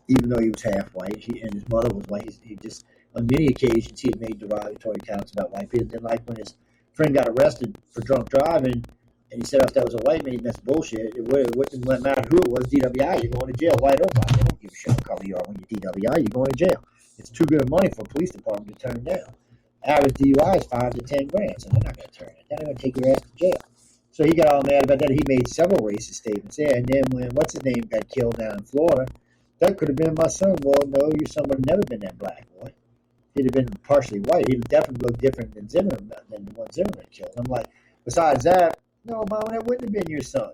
even though he was half white. And his mother was white. He just on many occasions he had made derogatory comments about white people. Didn't like when his friend got arrested for drunk driving. And he said if that was a white man, that's bullshit. It wouldn't matter who it was, DWI, you're going to jail. White or black, they don't give a shit what color you are when you're DWI, you're going to jail. It's too good of money for a police department to turn down. Average DUI is 5 to 10 grand, so they're not going to turn it. They're going to take your ass to jail. So he got all mad about that. He made several racist statements there. And then when what's-his-name got killed down in Florida, that could have been my son. Well, no, your son would have never been that black boy. He'd have been partially white. He'd definitely look different than the one Zimmerman killed. I'm like, besides that, no, Mama, that wouldn't have been your son.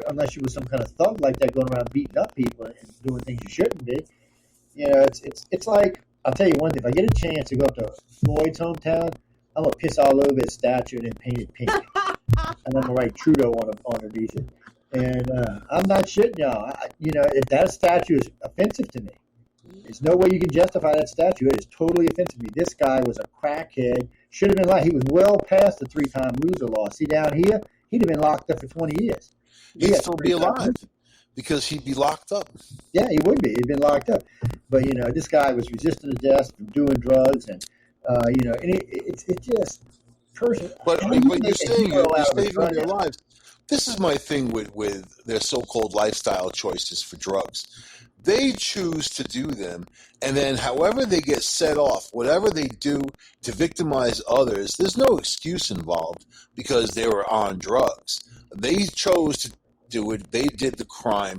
Unless you were some kind of thug like that going around beating up people and doing things you shouldn't be. It's like, I'll tell you one thing. If I get a chance to go up to Floyd's hometown, I'm going to piss all over his statue and then paint it pink. And I'm going to write Trudeau underneath it. And I'm not shitting y'all. If that statue is offensive to me, there's no way you can justify that statue. It is totally offensive to me. This guy was a crackhead. Should have been he was well past the 3-time loser law. See down here, he'd have been locked up for 20 years. He'd still be alive because he'd be locked up. Yeah, he would be. He'd been locked up. But, this guy was resistant to death from doing drugs. And, it's just person. But you're saying you're saving their lives. This is my thing with their so-called lifestyle choices for drugs. They choose to do them, and then however they get set off, whatever they do to victimize others, there's no excuse involved because they were on drugs. They chose to do it. They did the crime.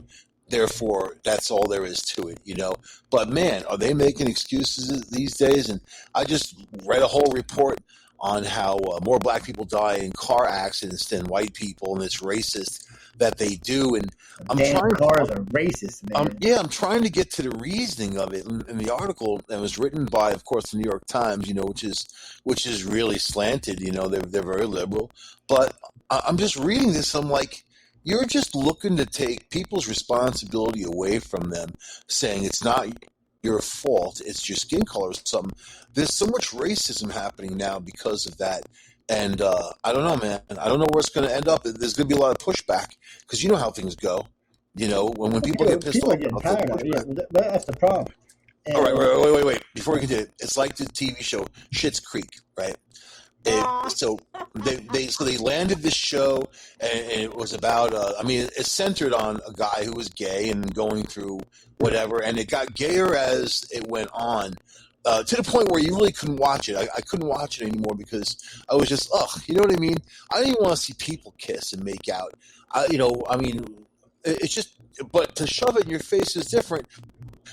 therefore that's all there is to it, But man, are they making excuses these days? And I just read a whole report on how more black people die in car accidents than white people, and it's racist that they do. And cars are racist, man. I'm trying to get to the reasoning of it. In the article that was written by, of course, the New York Times, which is really slanted. They're very liberal. But I'm just reading this. I'm like, you're just looking to take people's responsibility away from them, saying it's not your fault, it's your skin color or something. There's so much racism happening now because of that. And I don't know, man. I don't know where it's going to end up. There's going to be a lot of pushback because you know how things go. When people get pissed off, are getting tired of it. That's the problem. And all right, wait. Before we continue, it's like the TV show Schitt's Creek, right? So they landed this show, and it was about. It's centered on a guy who was gay and going through whatever, and it got gayer as it went on. To the point where you really couldn't watch it. I couldn't watch it anymore because I was just, you know what I mean? I didn't want to see people kiss and make out. It's just, but to shove it in your face is different.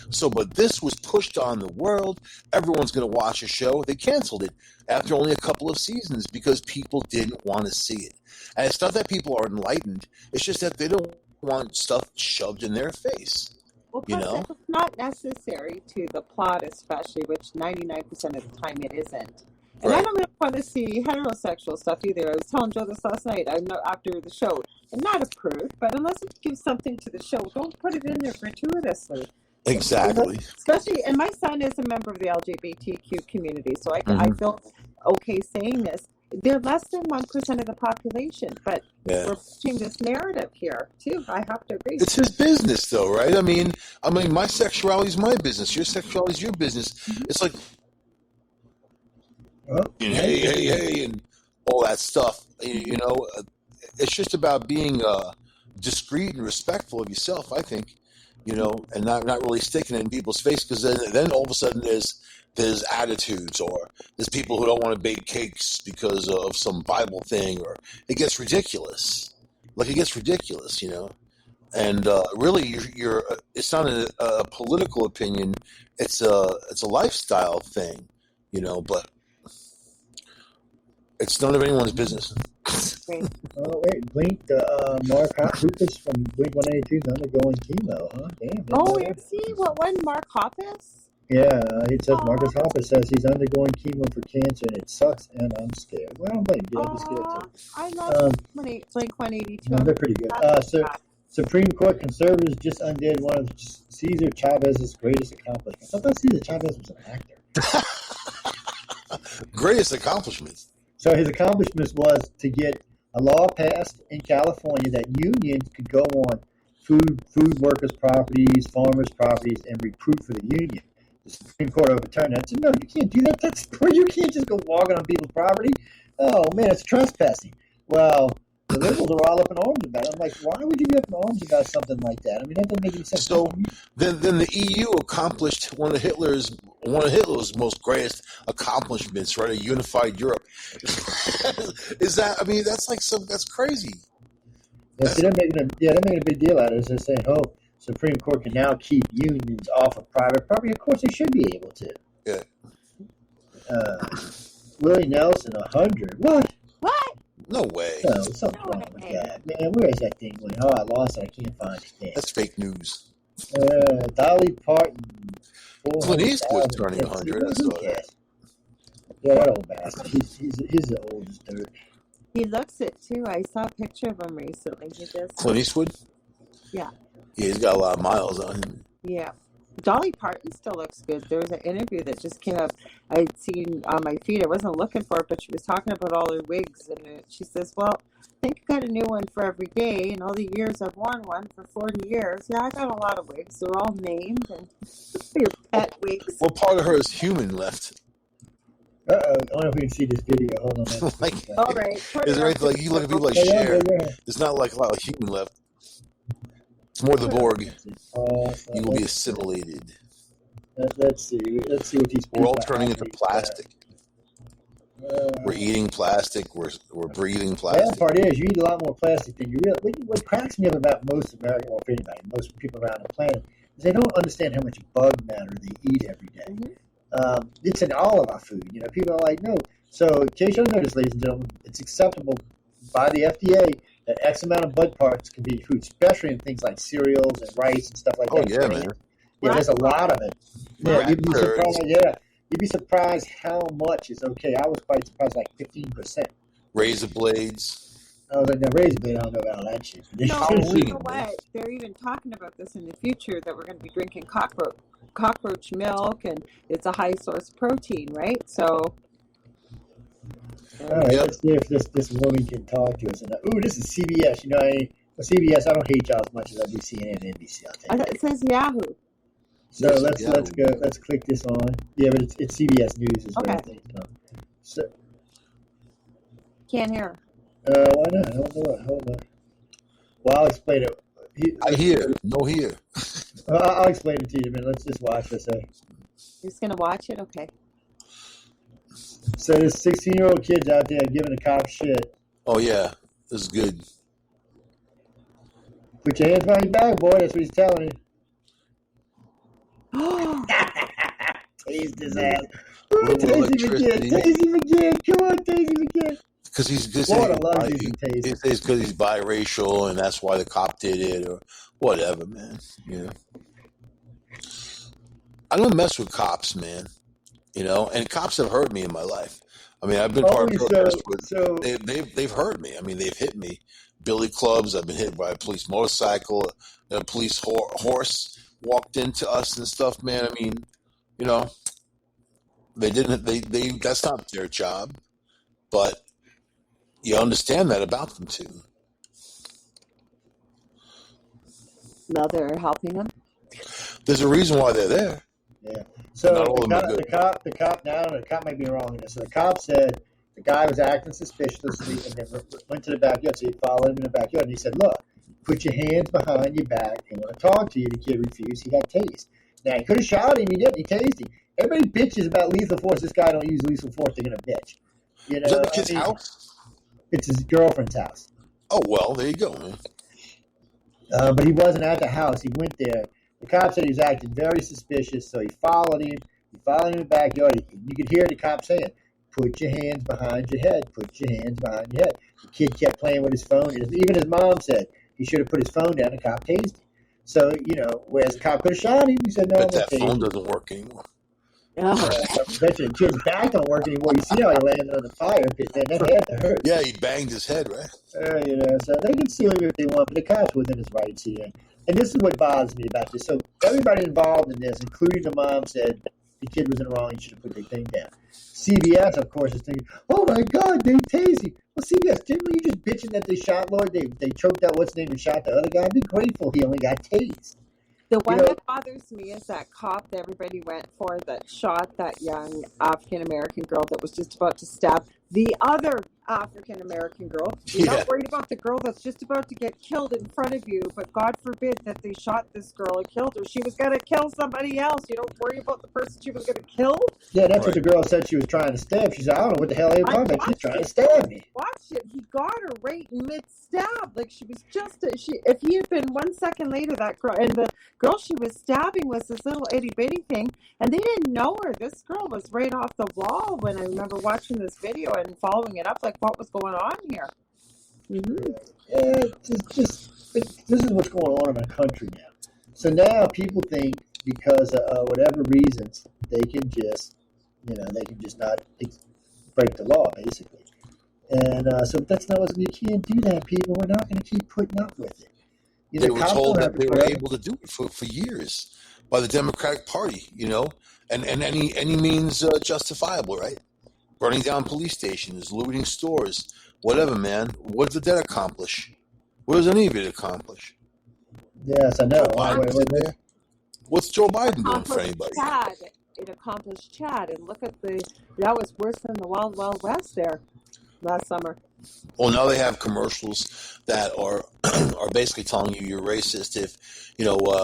So, but this was pushed on the world. Everyone's going to watch a show. They canceled it after only a couple of seasons because people didn't want to see it. And it's not that people are enlightened. It's just that they don't want stuff shoved in their face. Well, it's not necessary to the plot, especially, which 99% of the time it isn't. And right. I don't really want to see heterosexual stuff either. I was telling Joe this last night. I know after the show, I'm not a prude, but unless it gives something to the show, don't put it in there gratuitously. Exactly. Especially, and my son is a member of the LGBTQ community, so I feel okay saying this. They're less than 1% of the population, but we're pushing this narrative here too. I have to agree. It's his business, though, right? I mean, my sexuality is my business. Your sexuality is your business. Mm-hmm. It's like, hey, and all that stuff. It's just about being discreet and respectful of yourself, I think. And not really sticking it in people's face, because then all of a sudden there's attitudes, or there's people who don't want to bake cakes because of some Bible thing, or it gets ridiculous. And really, you're it's not a political opinion. It's a lifestyle thing, but it's none of anyone's business. Oh wait, Blink, Mark Hoppus from Blink 182 is undergoing chemo, huh? Damn. Oh, is he? What one? Mark Hoppus? Yeah, he says Marcus Hoppus says he's undergoing chemo for cancer and it sucks and I'm scared. Well, I'm scared too. I love Blink 182. No, they're pretty good. Supreme Court conservatives just undid one of Cesar Chavez's greatest accomplishments. I thought Cesar Chavez was an actor. Greatest accomplishments. So his accomplishments was to get a law passed in California that unions could go on food workers' properties, farmers' properties, and recruit for the union. The Supreme Court overturned that and said, no, you can't do that. You can't just go walking on people's property. Oh, man, it's trespassing. Well, the liberals are all up in arms about it. I'm like, why would you be up in arms about something like that? I mean, that doesn't make any sense. So then the EU accomplished one of Hitler's most greatest accomplishments, right? A unified Europe. Is that? I mean, that's crazy. Yeah, they're making a big deal out of it. They're saying, oh, Supreme Court can now keep unions off of private property. Of course, they should be able to. Yeah. Willie Nelson, 100. What? No way. No, something's wrong with that. Man, where is that thing going? Oh, I lost it. I can't find it. That's fake news. Dolly Parton. Clint Eastwood turning 100. Yeah, that old bastard. He's the oldest dirt. He looks it too. I saw a picture of him recently. He does. Clint Eastwood? Yeah. Yeah, he's got a lot of miles on him. Yeah. Dolly Parton still looks good. There was an interview that just came up. I'd seen on my feed. I wasn't looking for it, but she was talking about all her wigs. And she says, well, I think I got a new one for every day. And all the years I've worn one for 40 years. Yeah, I got a lot of wigs. They're all named. And your pet wigs. What part of her is human left? I don't know if we can see this video. Hold on. All right. Is there anything like you look at people like Cher? There's not like a lot of human left. It's more the Borg. You will be assimilated. Let's see what these. We're all turning into plastic. We're eating plastic. We're breathing The bad plastic. part is you eat a lot more plastic than you really. What cracks me up about most American, or anybody, most people around the planet, is they don't understand how much bug matter they eat every day. Mm-hmm. It's in all of our food. People are like, no. So, in case you don't notice, ladies and gentlemen, it's acceptable by the FDA that X amount of bud parts can be food, especially in things like cereals and rice and stuff like Oh that. yeah, man. Yeah, there's a lot of it. Yeah, you'd be Crackers. surprised. Yeah, you'd be surprised how much is okay. I was quite surprised, like 15%. Razor blades. I was like, now razor blade, I don't know about all that shit. No, Halloween, you know what? They're even talking about this in the future that we're going to be drinking cockroach milk, and it's a high source protein, right? So, All right, Yep. let's see if this woman can talk to us. And ooh, this is CBS. CBS. I don't hate y'all as much as I do CNN and NBC. I'll I tell you. thought it says Yahoo. So Yes, let's Yahoo. go. Let's click this on. Yeah, but it's CBS News as well. Okay. I think. So Can't hear. why not? Hold on. Well, I'll explain it. I hear. No hear. I'll explain it to you in a minute. Let's just watch this. You're just going to watch it? Okay. So there's 16-year-old kids out there giving the cops shit. Oh yeah, this is good. Put your hands behind your back, boy. That's what he's telling you. Tased his ass. Ooh, Little tase him again. electricity. Tase him again. Come on, tase him again. Because he's Florida loves using tasers. He says because he's biracial and that's why the cop did it or whatever, man. I don't mess with cops, man. And cops have hurt me in my life. I mean, I've been part of protests where they've hurt me. I mean, they've hit me. Billy clubs. I've been hit by a police motorcycle. A police horse walked into us and stuff, man. I mean, they didn't. They that's not their job, but you understand that about them too. Now they're helping them. There's a reason why they're there. Yeah. So Not all of them are good. the cop might be wrong in this. So the cop said the guy was acting suspiciously and then went to the backyard. So he followed him in the backyard and he said, "Look, put your hands behind your back and want to talk to you." The kid refused. He got tased. Now he could have shot him. He didn't. He tased him. Everybody bitches about lethal force. This guy don't use lethal force. They're gonna bitch. Is that the kid's house? It's his girlfriend's house. Oh well, there you go, man. But he wasn't at the house. He went there. The cop said he was acting very suspicious, so he followed him. He followed him in the backyard. You could hear the cop saying, "Put your hands behind your head. Put your hands behind your head." The kid kept playing with his phone. Even his mom said he should have put his phone down. The cop tased him. So, whereas the cop could have shot him, he said, "No, I'm But going to that tase phone you." doesn't work anymore. I bet you the kid's back don't work anymore. You see how he landed on the fire pit there. That had to hurt. Yeah, he banged his head, right? So they can sue him if they want, but the cop's within his rights here. And this is what bothers me about this. So everybody involved in this, including the mom, said the kid was in the wrong. He should have put the thing down. CBS, of course, is thinking, "Oh my God, they tased him." Well, CBS, didn't you just bitching that they shot Lloyd? They choked out what's his name and shot the other guy. Be grateful he only got tased. The one that bothers me is that cop that everybody went for that shot that young African-American girl that was just about to stab the other African-American girl. You're not worried about the girl that's just about to get killed in front of you, but God forbid that they shot this girl and killed her. She was going to kill somebody else. You don't worry about the person she was going to kill. Yeah, that's what the girl said she was trying to stab. She said, "I don't know what the hell they were talking about. She's trying to stab me." Watch it. He got her right in mid-stab. Like she was just if he had been 1 second later, that girl, and the girl she was stabbing was this little itty-bitty thing, and they didn't know her. This girl was right off the wall when I remember watching this video and following it up, like what was going on here. Mm-hmm. Yeah, this is what's going on in our country now. So now people think because of whatever reasons they can just not break the law, basically. And so that's not what you can't do that, people. We're not going to keep putting up with it. They were told that they were able to do it for years by the Democratic Party, and any means justifiable, right? Burning down police stations, looting stores, whatever, man. What did that accomplish? What does any of it accomplish? Yes, I know. What's Joe Biden doing for anybody? It accomplished Chad, and look at that was worse than the Wild Wild West there last summer. Well, now they have commercials that are are basically telling you you're racist if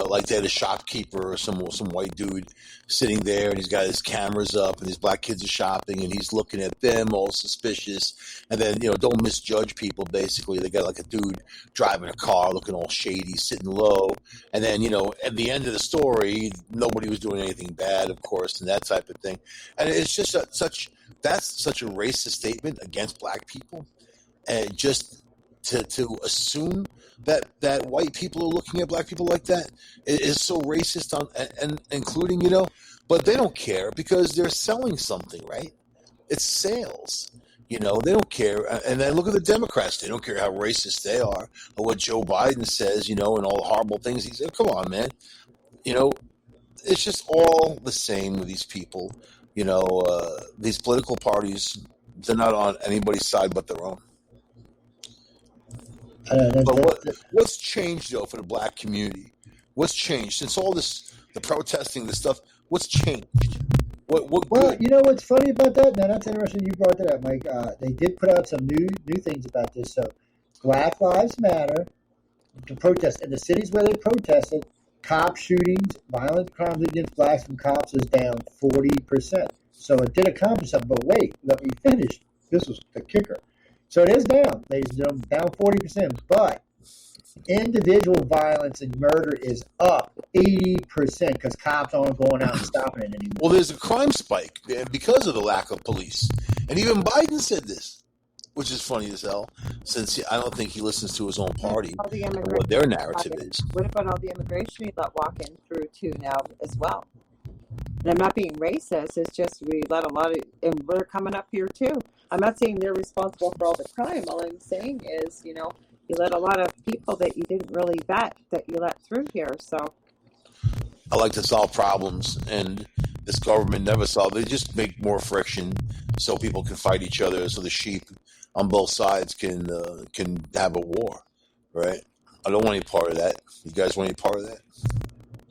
like they had a shopkeeper or some white dude sitting there and he's got his cameras up and these black kids are shopping and he's looking at them all suspicious, and then don't misjudge people. Basically, they got like a dude driving a car looking all shady, sitting low, and then at the end of the story, nobody was doing anything bad, of course, and that type of thing, and it's just that's such a racist statement against black people. And just to assume that white people are looking at black people like that is so racist and including, but they don't care because they're selling something, right? It's sales. They don't care. And then look at the Democrats. They don't care how racist they are or what Joe Biden says, and all the horrible things he said. Come on, man. It's just all the same with these people. These political parties, they're not on anybody's side but their own. But what's changed, though, for the black community? What's changed since all this, the protesting, the stuff? What's changed? What Well, good? you know what's funny about that? Now, that's interesting you brought that up, Mike. They did put out some new things about this. So, Black Lives Matter, to protest in the cities where they protested, cop shootings, violent crimes against blacks from cops is down 40%. So it did accomplish something. But wait, let me finish. This was the kicker. So it is down, ladies and gentlemen, down 40%. But individual violence and murder is up 80% because cops aren't going out and stopping it anymore. Well, there's a crime spike because of the lack of police. And even Biden said this, which is funny as hell, since I don't think he listens to his own party All the or immigration, what their narrative is. what about all the immigration we let walk in through too now as well? And I'm not being racist. It's just we let a lot of, and we're coming up here too. I'm not saying they're responsible for all the crime. All I'm saying is, you let a lot of people that you didn't really vet that you let through here. So I like to solve problems, and this government never solve. They just make more friction so people can fight each other, so the sheep on both sides can have a war, right? I don't want any part of that. You guys want any part of that?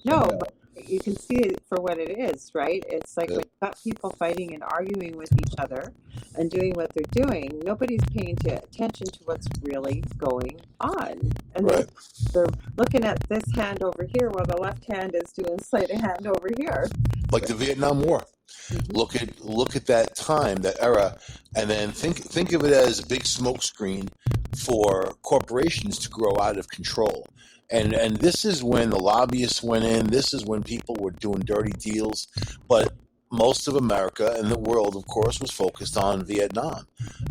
no, Yeah. but you can see it for what it is, right? It's like when you've got people fighting and arguing with each other and doing what they're doing, nobody's paying attention to what's really going on. And Right. they're looking at this hand over here while the left hand is doing sleight of hand over here. Like the Vietnam War. Mhm. Look at that time, that era, and then think of it as a big smokescreen for corporations to grow out of control. And this is when the lobbyists went in. This is when people were doing dirty deals. But most of America and the world, of course, was focused on Vietnam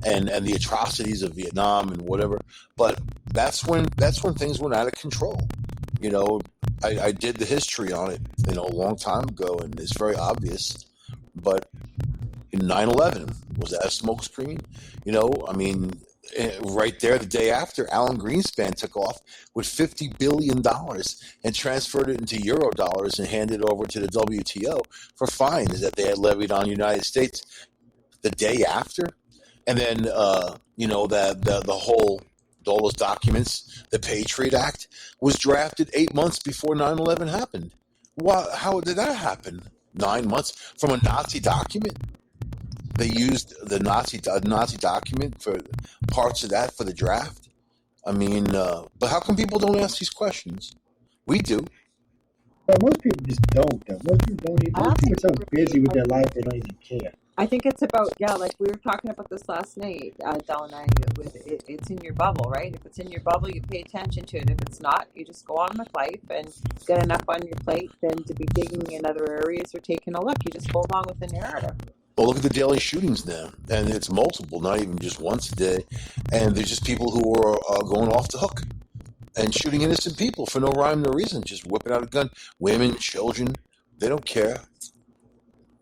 and the atrocities of Vietnam and whatever. But that's when things went out of control. I did the history on it, a long time ago, and it's very obvious. But in 9/11, was that a smokescreen? Right there, the day after, Alan Greenspan took off with $50 billion and transferred it into euro dollars and handed it over to the WTO for fines that they had levied on the United States the day after. And then, all those documents, the Patriot Act, was drafted 8 months before 9/11 happened. How did that happen? 9 months from a Nazi document? They used the Nazi document for parts of that for the draft. But how come people don't ask these questions? We do. But most people just don't. Though. Most people don't even. I Most don't people think are so busy with their life they don't even care. I think it's about, like we were talking about this last night, Del and I, with it's in your bubble, right? If it's in your bubble, you pay attention to it. If it's not, you just go on with life and get enough on your plate then to be digging in other areas or taking a look. You just go along with the narrative. Well, look at the daily shootings now, and it's multiple, not even just once a day. And there's just people who are going off the hook and shooting innocent people for no rhyme, no reason, just whipping out a gun. Women, children, they don't care.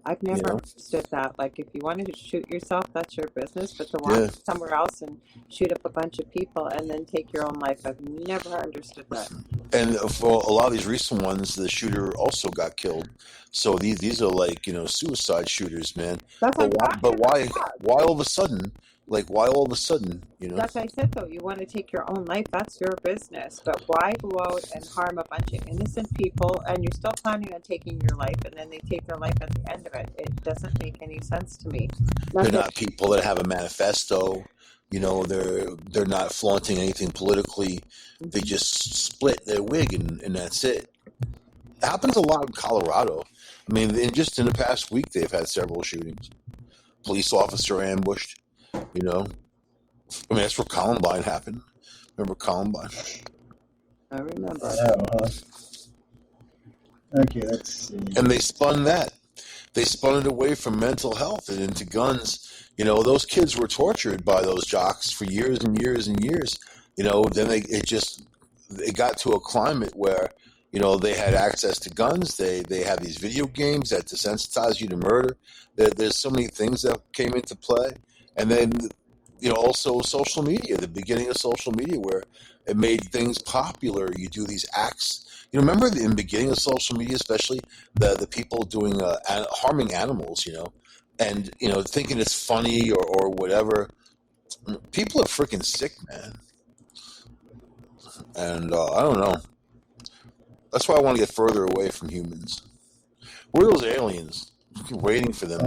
I've never You know? understood that. Like, if you wanted to shoot yourself, that's your business. But to Yeah. walk somewhere else and shoot up a bunch of people and then take your own life, I've never understood that. And for a lot of these recent ones, the shooter also got killed. So these are like suicide shooters, man. That's what I'm talking But why about. why all of a sudden? Like why all of a sudden? That's what I said, though. You want to take your own life, that's your business. But why go out and harm a bunch of innocent people and you're still planning on taking your life and then they take their life at the end of it? It doesn't make any sense to me. They're That's not people that have a manifesto. they're not flaunting anything politically. They just split their wig and that's it. It happens a lot in Colorado. I mean, just in the past week, they've had several shootings. Police officer ambushed. That's where Columbine happened. Remember Columbine? I remember. Okay, let's see. And they spun that. They spun it away from mental health and into guns. Those kids were tortured by those jocks for years and years and years. Then it got to a climate where, they had access to guns. They have these video games that desensitize you to murder. There's so many things that came into play. And then, also social media, the beginning of social media where it made things popular. You do these acts. Remember in the beginning of social media, especially the people doing harming animals, and, thinking it's funny or whatever. People are freaking sick, man. And I don't know. That's why I want to get further away from humans. Where are those aliens? I'm waiting for them.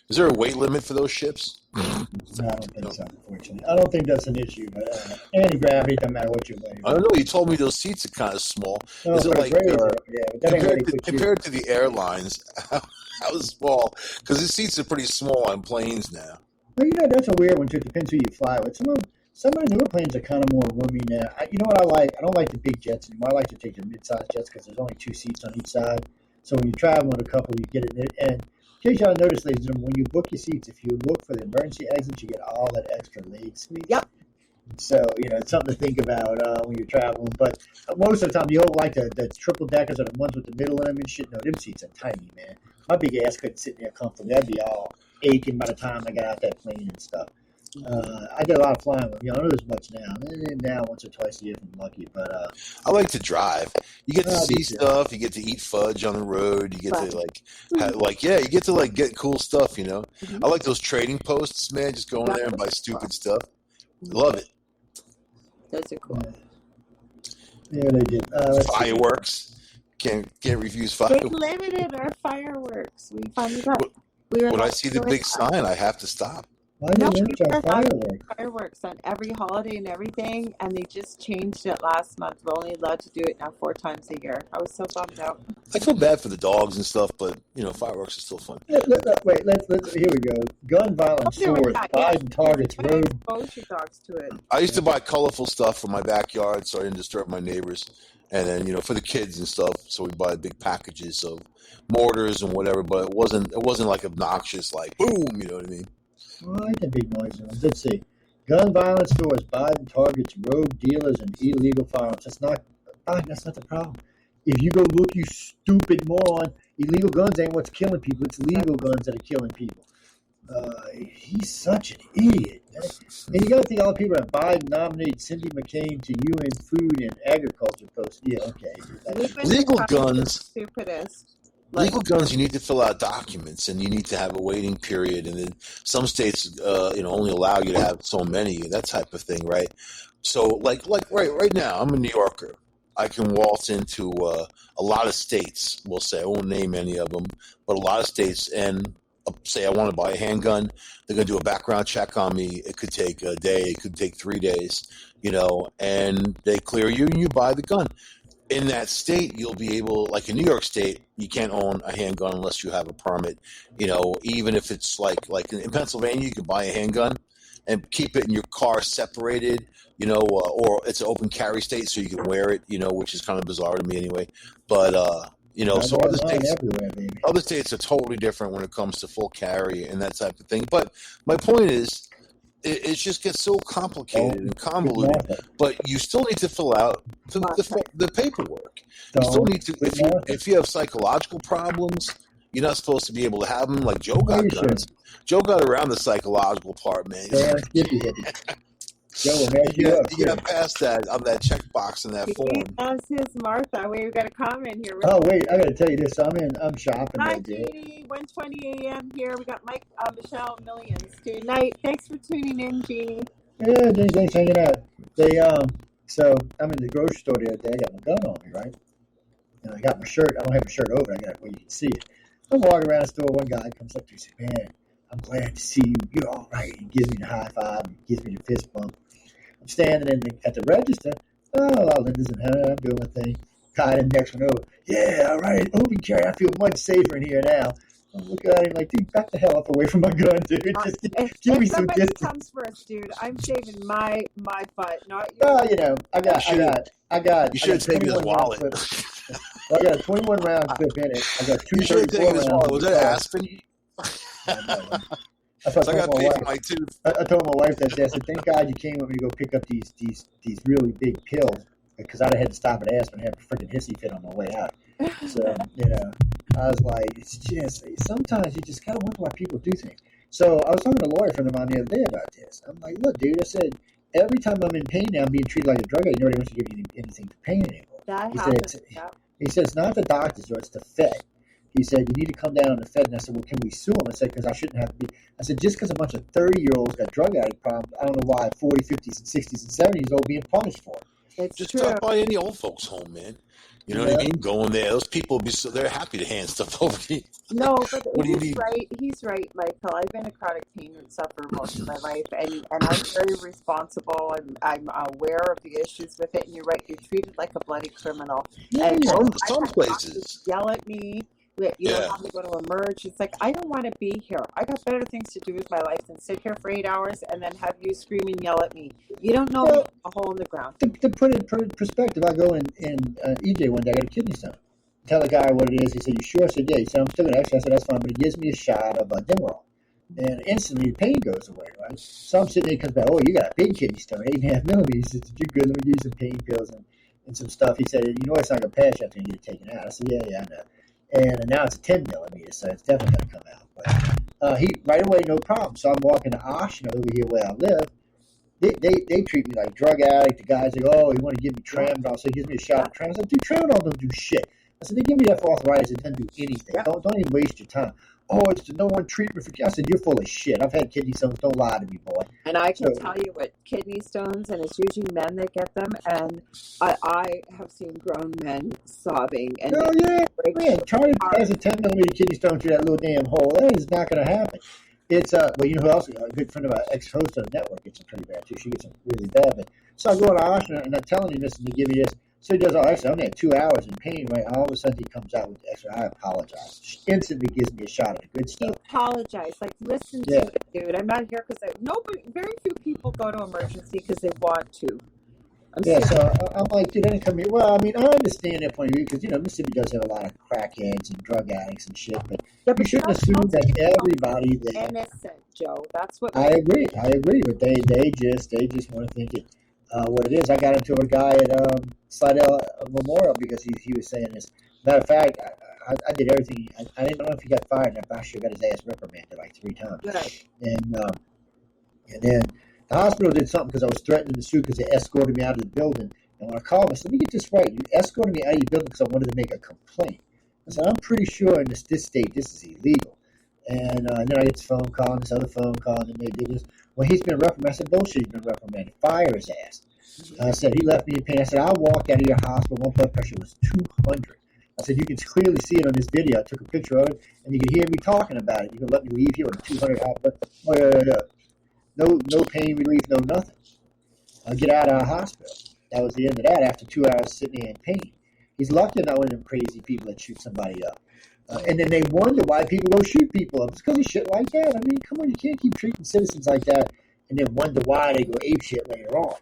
Is there a weight limit for those ships? No, I don't think so, unfortunately. I don't think that's an issue, but anti-gravity, doesn't matter what you weigh. I don't know. You told me those seats are kind of small. No, is it like compared to the airlines? How small? Because the seats are pretty small on planes now. Well, that's a weird one too. It depends who you fly with. Some of the newer planes are kind of more roomy now. You know what I like? I don't like the big jets anymore. I like to take the mid-sized jets because there's only 2 seats on each side. So when you travel with a couple, you get it. And in case y'all notice, ladies and gentlemen, when you book your seats, if you look for the emergency exits, you get all that extra leg space. Yep. So, it's something to think about when you're traveling. But most of the time, you don't like the triple deckers or the ones with the middle in them and shit. No, them seats are tiny, man. My big ass couldn't sit there comfortably. That'd be all aching by the time I got out that plane and stuff. I did a lot of flying with them. I don't do as much now. Now, once or twice a year if I'm lucky. But I like to drive. You get to see stuff. You get to eat fudge on the road. You get to you get to get cool stuff. I like those trading posts, man. Just go in there and buy stupid stuff. Love it. Those are cool. Yeah, they did. Fireworks. Can't refuse They fireworks. limited our fireworks. We finally got. When I see the big sign, I have to stop. Why did they limit fireworks? Fireworks on every holiday and everything, and they just changed it last month. We're only allowed to do it now 4 times a year. I was so bummed out. I feel bad for the dogs and stuff, but fireworks are still fun. Wait, let's here we go. Gun violence soars. Biden targets road. Expose your dogs to it. I used to buy colorful stuff for my backyard so I didn't disturb my neighbors. And then, for the kids and stuff, so we buy big packages of mortars and whatever, but it wasn't like obnoxious, like boom, you know what I mean? Well, I like the big noise. Let's see. Gun violence soars. Biden targets road dealers and illegal firearms. That's not the problem. If you go look, you stupid moron, illegal guns ain't what's killing people. It's legal guns that are killing people. He's such an idiot. And you got to think all the people that Biden nominated Cindy McCain to UN Food and Agriculture post. Yeah, okay. Legal guns. Stupidest. Legal guns, you need to fill out documents, and you need to have a waiting period, and then some states, only allow you to have so many, that type of thing, right? So, like right now, I'm a New Yorker. I can waltz into a lot of states. We'll say I won't name any of them, but a lot of states, and say I want to buy a handgun. They're going to do a background check on me. It could take a day. It could take 3 days. And they clear you, and you buy the gun. In that state, you'll be able, like in New York State, you can't own a handgun unless you have a permit. Even if it's like in Pennsylvania, you can buy a handgun and keep it in your car separated, or it's an open carry state, so you can wear it, which is kind of bizarre to me anyway. But, so other states are totally different when it comes to full carry and that type of thing. But my point is, it just gets so complicated and convoluted, but you still need to fill out the paperwork. You still need to, if you have psychological problems, you're not supposed to be able to have them. Like Joe got guns. Joe got around the psychological part, man. Joe, you got past that on that checkbox in that form. That's his Martha. We've got a comment here. Oh wait, I got to tell you this. I'm shopping. Hi, Jeannie. 1:20 a.m. here. We got Mike, Michelle, Millions. Good night. Thanks for tuning in, Jeannie. Yeah, thanks hanging out. So I'm in the grocery store the other day. I got my gun on me, right? And I got my shirt. I don't have my shirt over. I got it where you can see it. I'm walking around the store. One guy comes up to me and says, "Man, I'm glad to see you. You're all right. He gives me the high five. He gives me the fist bump. I'm standing at the register. Oh, Linda's in heaven. I'm doing my thing. Guy the next one over. Yeah, all right. Open carry. I feel much safer in here now. I'm looking at him like, dude, back the hell up away from my gun, dude. Just give me some distance. If somebody comes first, dude, I'm shaving my butt, not yours. Oh, you know, I got. You should have taken his wallet. Well, I got a 21 round clip in it. I got two. You should have taken his wallet. Was that Aspen? That's what I got paid for my tooth. I told my wife that day. I said, "Thank God you came with me to go pick up these really big pills, because I'd have had to stop at Aspen and have a freaking hissy fit on my way out." So, you know, I was like, it's just, sometimes you just gotta wonder why people do things. So I was talking to a lawyer friend of mine the other day about this. I'm like, look, dude, I said, every time I'm in pain now, I'm being treated like a drug addict. Nobody wants to give me anything for pain anymore. That happens. He said, it's not the doctors, or it's the Fed. He said, you need to come down on the Fed. And I said, well, can we sue them? I said, because I shouldn't have to be. I said, just because a bunch of 30-year-olds got drug addict problems, I don't know why 40s, 50s, and 60s, and 70s old being punished for it. It's just true. stop by any old folks' home, man. You know what I mean? Go in there. Those people will be they're happy to hand stuff over to you. No, but he's right. He's right, Michael. I've been a chronic pain sufferer most of my life, and I'm very responsible, and I'm aware of the issues with it. And you're right. You're treated like a bloody criminal. Yeah, and some places yell at me. You don't have to go to emerge. It's like, I don't want to be here. I got better things to do with my life than sit here for 8 hours and then have you scream and yell at me. You don't know me, a hole in the ground. To put it in perspective, I go in EJ one day, I got a kidney stone. Tell the guy what it is. He said, you sure? I said, yeah. He said, I'm still going to exercise. I said, that's fine. But he gives me a shot of Demerol. And instantly the pain goes away, right? So I'm sitting there, he comes back, oh, you got a big kidney stone, 8.5 millimeters. He said, you're good. Let me give you some pain pills and some stuff. He said, you know, it's not going to pass you after you get it taken out. I said, yeah, I know. And now it's a 10 millimeter, so it's definitely going to come out. But he right away, no problem. So I'm walking to Osh, over here where I live. They treat me like drug addict. The guys like, oh, you want to give me Tramadol? So he gives me a shot of Tramadol. I said, dude, Tramadol don't do shit. I said, they give me that for arthritis. It doesn't do anything. Don't even waste your time. Oh, it's the no one treatment for. I said, you're full of shit. I've had kidney stones. Don't lie to me, boy. And I can tell you what kidney stones, and it's usually men that get them. And I have seen grown men sobbing. And Charlie has a 10 millimeter kidney stone through that little damn hole. That is not going to happen. It's well, you know who else? A good friend of our ex-host on the network gets them pretty bad too. She gets them really bad. But so I go to Oshner and I'm telling him this, and they give you this. So he does, actually, I'm at 2 hours in pain, right? All of a sudden, he comes out with the extra. I apologize. Instantly gives me a shot of the good stuff. You apologize. Like, listen to it, dude. I'm not here because very few people go to emergency because they want to. So I'm like, dude, I didn't come here. Well, I mean, I understand that point of view because, Mississippi does have a lot of crackheads and drug addicts and shit, but you shouldn't assume that everybody there. Innocent, Joe. That's what. I agree, but they just want to think it. What it is, I got into a guy at Slidell Memorial because he was saying this. Matter of fact, I did everything. I didn't know if he got fired, and I sure got his ass reprimanded like 3 times. Right. And then the hospital did something because I was threatening to sue because they escorted me out of the building. And when I called them, I said, let me get this right. You escorted me out of your building because I wanted to make a complaint. I said, I'm pretty sure in this state this is illegal. And then I get this phone call and this other phone call, and they did this. Well, he's been reprimanded. I said, bullshit, he's been reprimanded. Fire his ass. I said, he left me in pain. I said, I walked out of your hospital. My blood pressure was 200. I said, you can clearly see it on this video. I took a picture of it, and you can hear me talking about it. You can let me leave here with a 200 high blood. No pain relief, no nothing. I get out of the hospital. That was the end of that after 2 hours sitting there in pain. He's lucky not one of them crazy people that shoot somebody up. And then they wonder why people go shoot people up. It's because of shit like that. I mean, come on, you can't keep treating citizens like that and then wonder why they go ape shit later on.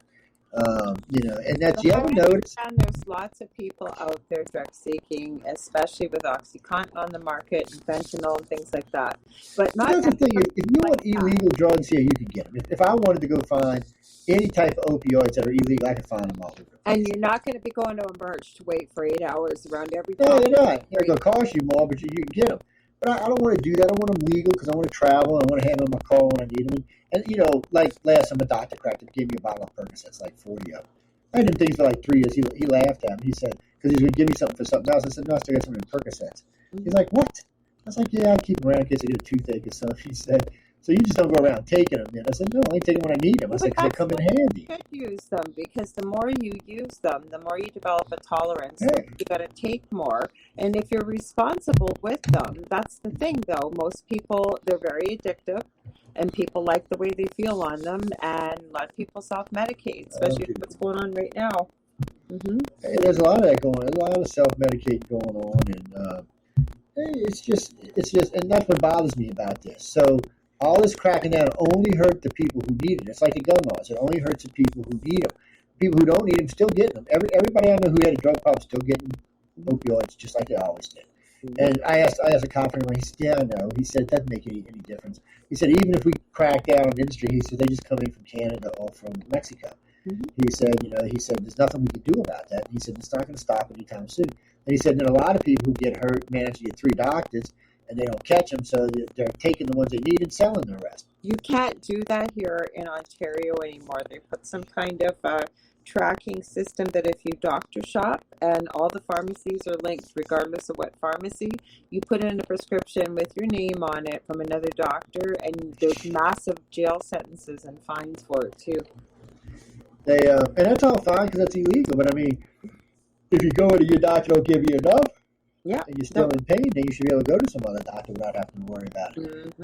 And that's, you ever notice? And there's lots of people out there drug seeking, especially with OxyContin on the market, and fentanyl and things like that. But not that's the thing. If you want illegal drugs here, you can get them. If I wanted to go find any type of opioids that are illegal, I can find them all over. And you're not going to be going to emerge to wait for 8 hours around every time. No, you're not. It's going to cost you more, but you can get them. But I don't want to do that. I want them legal because I want to travel and I want to have them in my car when I need them. And like last time a doctor cracked it, gave me a bottle of Percocets, like 40 of them. I had them things for like 3 years. He laughed at me. He said, because he's going to give me something for something else. I said, no, I still got some of the Percocets. He's like, what? I was like, yeah, I'll keep them around in case I get a toothache or something. He said, So you just don't go around taking them. And I said, no, I only take them when I need them. I said, because they come in handy. You should use them, because the more you use them, the more you develop a tolerance. Hey. You got to take more. And if you're responsible with them, that's the thing, though. Most people, they're very addictive, and people like the way they feel on them, and a lot of people self-medicate, especially with what's going on right now. Hey, there's a lot of that going on. There's a lot of self-medicating going on, and it's just, and that's what bothers me about this. So all this cracking down only hurt the people who need it. It's like the gun laws. It only hurts the people who need them. People who don't need them still getting them. Everybody I know who had a drug problem still getting opioids, just like they always did. And I asked a cop friend, he said, yeah, I know. He said, it doesn't make any difference. He said, even if we crack down on the industry, he said, they just come in from Canada or from Mexico. He said, there's nothing we can do about that. He said, it's not going to stop anytime soon. And he said, then a lot of people who get hurt manage to get 3 doctors, and they don't catch them, so they're taking the ones they need and selling the rest. You can't do that here in Ontario anymore. They put some kind of tracking system that if you doctor shop, and all the pharmacies are linked regardless of what pharmacy, you put in a prescription with your name on it from another doctor, and there's massive jail sentences and fines for it too. And that's all fine because that's illegal, but I mean, if you go into your doctor don't give you enough, and you're still in pain, then you should be able to go to some other doctor without having to worry about it.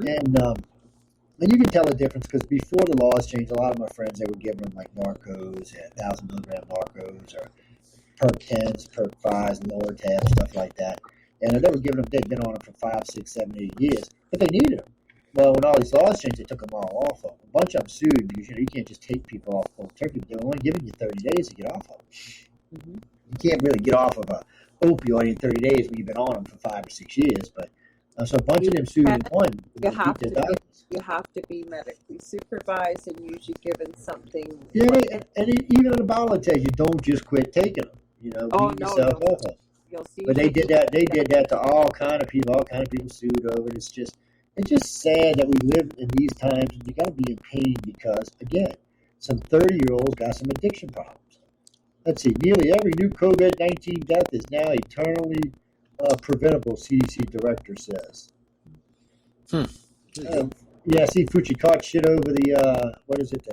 And you can tell the difference because before the laws changed, a lot of my friends, they were giving them like Narcos, 1,000 milligram Narcos, or Perk 10s, Perk 5s, lower tab, stuff like that. And they were giving them, they'd been on them for 5, 6, 7, 8 years, but they needed them. Well, when all these laws changed, they took them all off of them. A bunch of them sued because you can't just take people off cold turkey. They're only giving you 30 days to get off of them. You can't really get off of a opioid in 30 days when you've been on them for 5 or 6 years. But so a bunch of them sued and won. You have to be medically supervised and usually given something. Yeah, and even on the bottle it tells you don't just quit taking them. Beat yourself up of them. You'll see. But they did that. They did that to all kind of people. All kind of people sued over it. It's just sad that we live in these times and you got to be in pain because, again, some 30-year-olds got some addiction problems. Let's see, nearly every new COVID-19 death is now eternally preventable, CDC director says. See, Fucci caught shit over the, what is it?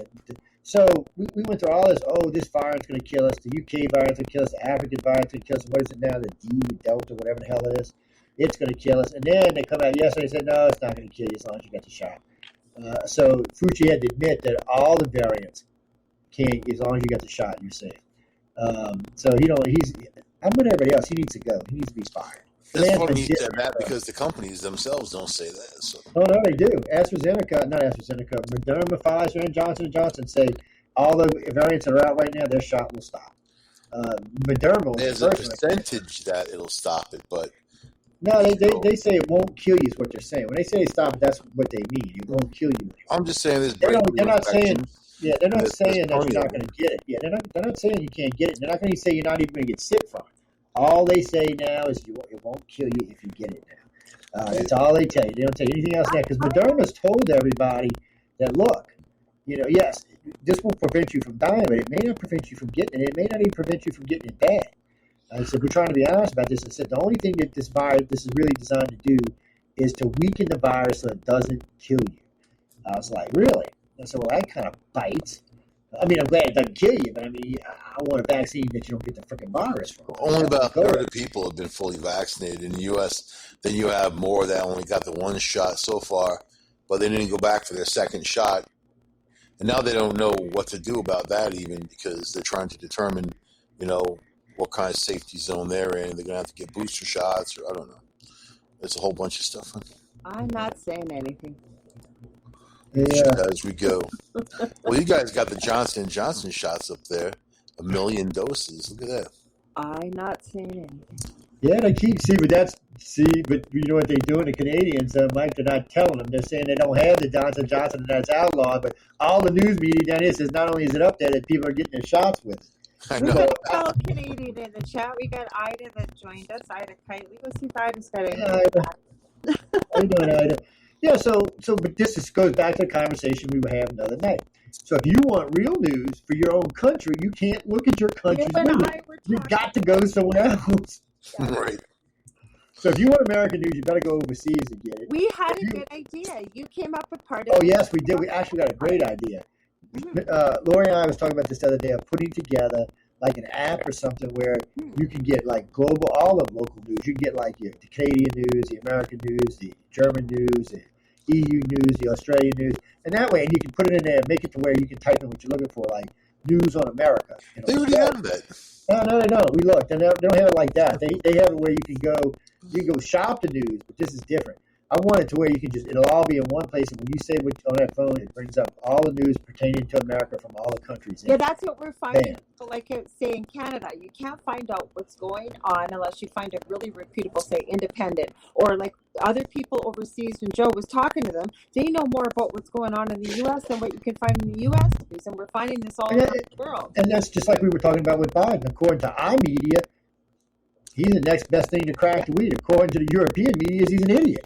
So we went through all this, this virus is going to kill us, the UK virus is going to kill us, the African virus is going to kill us, what is it now, the D, Delta, whatever the hell it is. It's going to kill us. And then they come out yesterday and said, no, it's not going to kill you as long as you got the shot. So Fucci had to admit that all the variants can't, as long as you got the shot, you're safe. So I'm with everybody else. He needs to go. He needs to be fired. That's funny you said that because the companies themselves don't say that. So. Oh, no, they do. Moderna, Pfizer, and Johnson & Johnson say all the variants that are out right now, their shot will stop. Moderna, there's a percentage that it'll stop it, but no, they say it won't kill you is what they're saying. When they say stop it, that's what they mean. It won't kill you. I'm just saying they're not saying that you're not going to get it. Yeah, they're not saying you can't get it. They're not going to say you're not even going to get sick from it. All they say now is it won't kill you if you get it now. That's all they tell you. They don't tell you anything else now because Moderna's told everybody that, look, yes, this will prevent you from dying, but it may not prevent you from getting it. It may not even prevent you from getting it bad. I said, we're trying to be honest about this. I said, the only thing that this is really designed to do is to weaken the virus so it doesn't kill you. I was like, really? I said, well, that kind of bites. I mean, I'm glad it doesn't kill you, but I mean, I want a vaccine that you don't get the freaking virus from. Only about a third of people have been fully vaccinated in the U.S. Then you have more that only got the one shot so far, but they didn't go back for their second shot. And now they don't know what to do about that even because they're trying to determine, what kind of safety zone they're in. They're going to have to get booster shots or I don't know. There's a whole bunch of stuff. I'm not saying anything. Yeah. As we go. Well, you guys got the Johnson & Johnson shots up there. 1 million doses. Look at that. I'm not saying anything. Yeah, they keep, but you know what they're doing, the Canadians, Mike, they're not telling them. They're saying they don't have the Johnson & Johnson and that's outlawed, but all the news media down here says not only is it up there that people are getting their shots with it. I We know. got a fellow Canadian in the chat. We got Ida that joined us. Ida Kitely. Let's see if Ida's got anything. How you doing, Ida? Yeah, but this goes back to the conversation we were having the other night. So if you want real news for your own country, you can't look at your country's news. You got to go somewhere else. Right. So if you want American news, you better go overseas and get it. We had a good idea. You came up with part of Oh, it. yes, we did. We actually got a great idea. Lori and I was talking about this the other day of putting together like an app or something where you can get like global, all of local news. You can get like the Canadian news, the American news, the German news, the EU news, the Australian news, and that way, and you can put it in there and make it to where you can type in what you're looking for, like news on America. They already have that. No. We looked, and they don't have it like that. They have it where you can go shop the news, but this is different. I want it to where you can it'll all be in one place, and when you say on that phone, it brings up all the news pertaining to America from all the countries. Yeah, that's what we're finding. So like say in Canada, you can't find out what's going on unless you find a really reputable, say, independent, or like other people overseas. When Joe was talking to them, they know more about what's going on in the U.S. than what you can find in the U.S. news, and we're finding this all around the world. And that's just like we were talking about with Biden. According to our media, he's the next best thing to crack the weed. According to the European media, he's an idiot.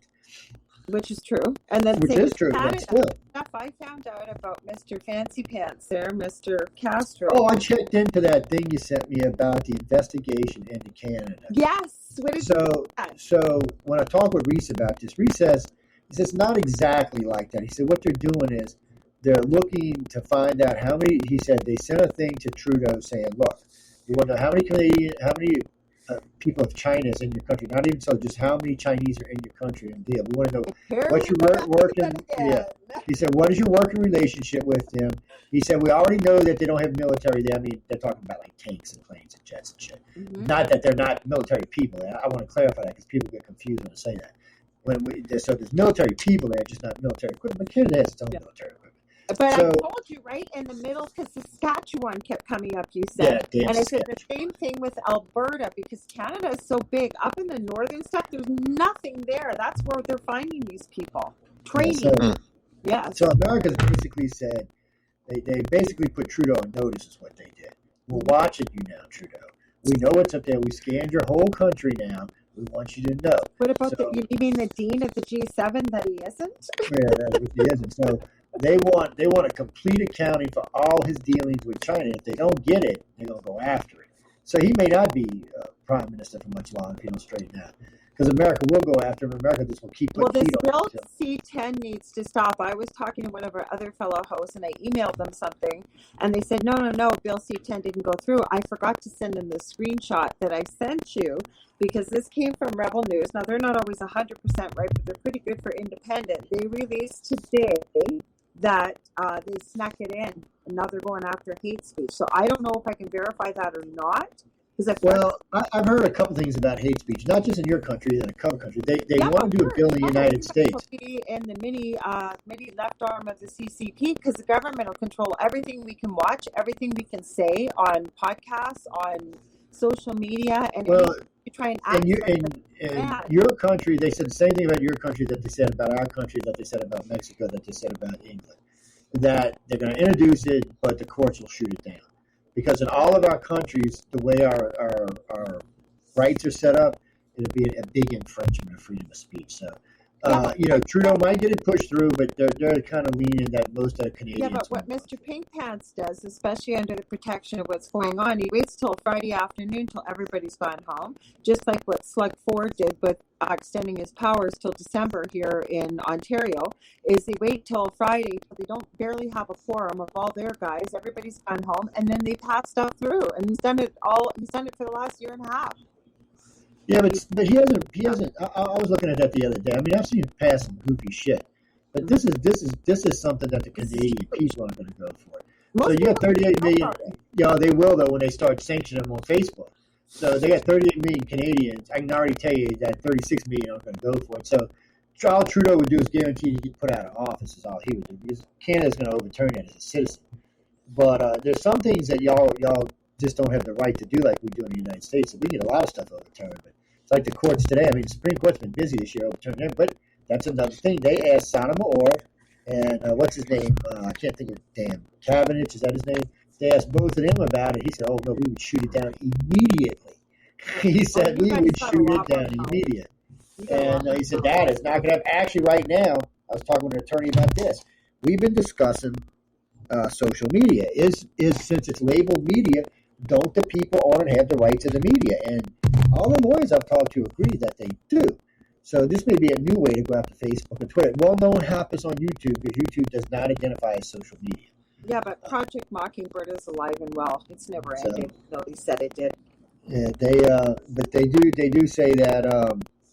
Which is true. And then Which is true, Canada, but still. stuff I found out about Mr. Fancy Pants there, Mr. Castro. Oh, I checked into that thing you sent me about the investigation into Canada. Yes. What did you So when I talk with Reese about this, Reese says it's not exactly like that. He said what they're doing is they're looking to find out how many. He said they sent a thing to Trudeau saying, "Look, we want to know how many people of China is in your country. Not even so, just how many Chinese are in your country. And we want to know what's your working. Yeah." He said, "What is your working relationship with them?" He said, "We already know that they don't have military there. I mean, they're talking about like tanks and planes and jets and shit. Not that they're not military people. I want to clarify that because people get confused when I say that. So there's military people there, just not military equipment. But Canada has its own military equipment. But I told you, right, in the middle, because Saskatchewan kept coming up, you said. Yeah, and I said the same thing with Alberta, because Canada is so big. Up in the northern stuff, there's nothing there. That's where they're finding these people. Training. So America's basically said, they basically put Trudeau on notice is what they did. We're watching you now, Trudeau. We know what's up there. We scanned your whole country now. We want you to know. What about you mean the dean of the G7 that he isn't? Yeah, that's what he isn't. So they want a complete accounting for all his dealings with China. If they don't get it, they're going to go after it. So he may not be prime minister for much longer if he don't straighten out. Because America will go after him. America just will keep putting feet on him. Well, this Bill C-10 needs to stop. I was talking to one of our other fellow hosts, and I emailed them something, and they said, no, Bill C-10 didn't go through. I forgot to send them the screenshot that I sent you, because this came from Rebel News. Now, they're not always 100% right, but they're pretty good for independent. They released today that they snuck it in, and now they're going after hate speech. So I don't know if I can verify that or not. I've heard a couple things about hate speech, not just in your country, in a couple countries. They want to do a bill in the United States. In the mini left arm of the CCP, because the government will control everything we can watch, everything we can say on podcasts, on social media, and you try and in your country, they said the same thing about your country that they said about our country, that they said about Mexico, that they said about England. That they're going to introduce it, but the courts will shoot it down. Because in all of our countries, the way our rights are set up, it'll be a big infringement of freedom of speech. So, Trudeau might get it pushed through, but they're kind of leaning that most of the Canadians. Yeah, but what Mr. Pink Pants does, especially under the protection of what's going on, he waits till Friday afternoon till everybody's gone home, just like what Slug Ford did with extending his powers till December here in Ontario, is they wait till Friday till they don't barely have a quorum of all their guys, everybody's gone home, and then they pass stuff through, and he's done it for the last year and a half. Yeah, but he hasn't. I was looking at that the other day. I mean, I've seen him pass some goofy shit, but this is something that the Canadian people aren't going to go for. So you got 38 million. Yeah, they will though when they start sanctioning them on Facebook. So they got 38 million Canadians. I can already tell you that 36 million aren't going to go for it. So all Trudeau would do is guarantee to get put out of office is all he would do, because Canada's going to overturn that as a citizen. But there's some things that y'all just don't have the right to do like we do in the United States. We get a lot of stuff overturned, but it's like the courts today. I mean, the Supreme Court's been busy this year overturning them, but that's another thing. They asked Sotomayor and what's his name? I can't think of Cabinet. Is that his name? They asked both of them about it. He said, "Oh no, we would shoot it down immediately." He said we would shoot it down immediately, and he said that is not going to happen. Actually, right now, I was talking with an attorney about this. We've been discussing social media. Is since it's labeled media, don't the people on it have the rights of the media? And all the lawyers I've talked to agree that they do. So this may be a new way to go after Facebook and Twitter. Well, no one happens on YouTube because YouTube does not identify as social media. Yeah, but Project Mockingbird is alive and well. It's never ended. Nobody said it did. Yeah, but they do say that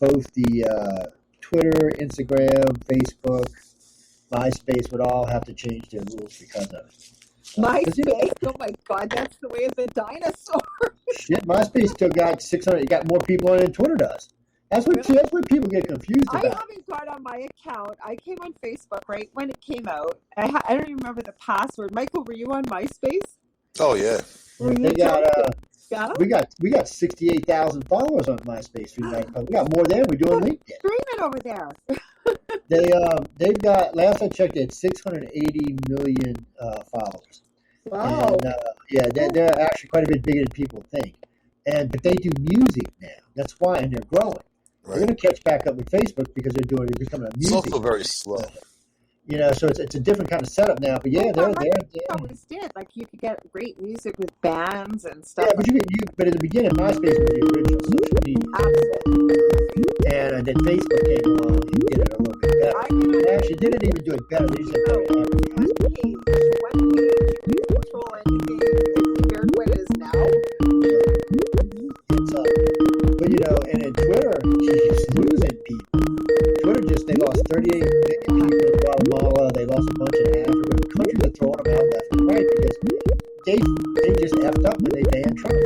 both the Twitter, Instagram, Facebook, MySpace would all have to change their rules because of it. MySpace? Oh my God, that's the way of the dinosaur. Shit, MySpace still got 600. You got more people on it than Twitter does. That's what people get confused about. I haven't got on my account. I came on Facebook right when it came out. I don't even remember the password. Michael, were you on MySpace? Oh yeah. We got 68,000 followers on MySpace. We got more than we do on LinkedIn. Streaming over there. They've got, last I checked, they had 680 million followers. Wow. And, they're actually quite a bit bigger than people think. But they do music now. That's why, and they're growing. Right. They're going to catch back up with Facebook because they're becoming a music. It's also very slow. So it's a different kind of setup now. But yeah, they're always did. Like you could get great music with bands and stuff. Yeah, but in the beginning, MySpace was the original social media. Absolutely. And then Facebook came along and did it a little bit better. They actually didn't even do it better. They just said one page, you can control anything. It's compared to what it is now. And in Twitter, she's losing people. Twitter they lost 38 million people in Guatemala. They lost a bunch in Africa. Countries are throwing them out left and right because they just effed up when they banned Trump.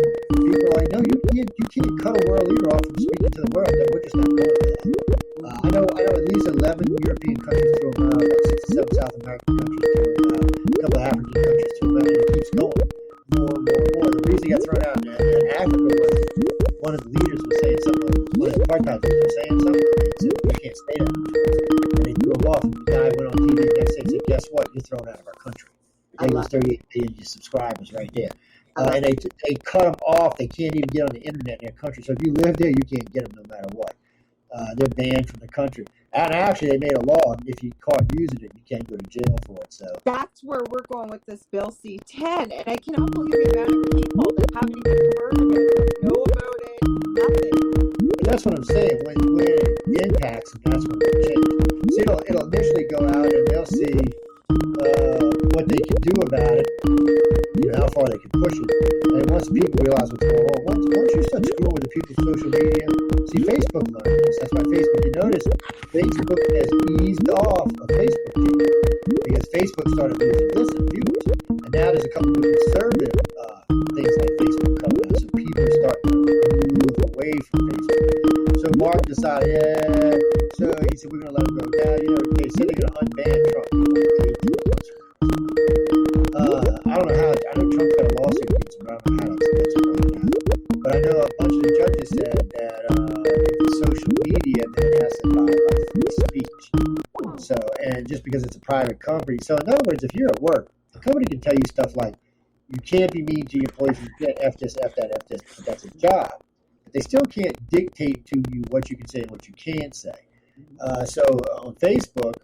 People are like, no, you can't cut a world leader off from speaking to the world. We're just not going for that. I know at least 11 European countries threw them out, about 6 or 7 South American countries threw them out, a couple of African countries threw them out, and it keeps going. More and more and more. The reason he got thrown out in Africa was one of the leaders was saying something, one of the apartheid leaders was saying something, and he said, you can't stay there. And they threw him off, and the guy went on TV the next day and said, guess what? You're thrown out of our country. They was 38 million subscribers right there. And they cut them off. They can't even get on the internet in their country. So if you live there, you can't get them no matter what. They're banned from the country. And actually, they made a law. If you caught using it, you can't go to jail for it. So that's where we're going with this Bill C-10. And I cannot believe the amount of people that haven't even heard of it, don't know about it, nothing. But that's what I'm saying. When it impacts, and that's when it'll change. So it'll initially go out, and they'll see what they can do about it, how far they can push it. And once people realize what's going on, once you start screwing with the people's social media, see, Facebook learned this. That's why Facebook, you notice, Facebook has eased off of Facebook because Facebook started losing viewers. And now there's a couple of conservative things like Facebook coming out, so people are starting to move away from Facebook. So Mark decided, so he said, we're going to let him go. Now, they said they're going to unban Trump. I don't know how. I know Trump's got a lawsuit against him, but I don't know how that's going out. But I know a bunch of the judges said that if it's social media, then it has to abide by free speech. So, and just because it's a private company. So, in other words, if you're at work, a company can tell you stuff like, you can't be mean to your employees, you can't F this, F that, F this, but that's a job. But they still can't dictate to you what you can say and what you can't say. So, on Facebook,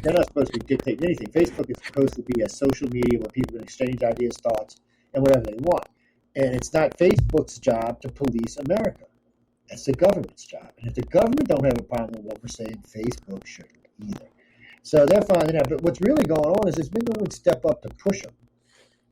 they're not supposed to be dictating anything. Facebook is supposed to be a social media where people can exchange ideas, thoughts, and whatever they want. And it's not Facebook's job to police America. It's the government's job. And if the government don't have a problem with what we're saying, Facebook shouldn't either. So they're finding out. But what's really going on is there's been no one step up to push them.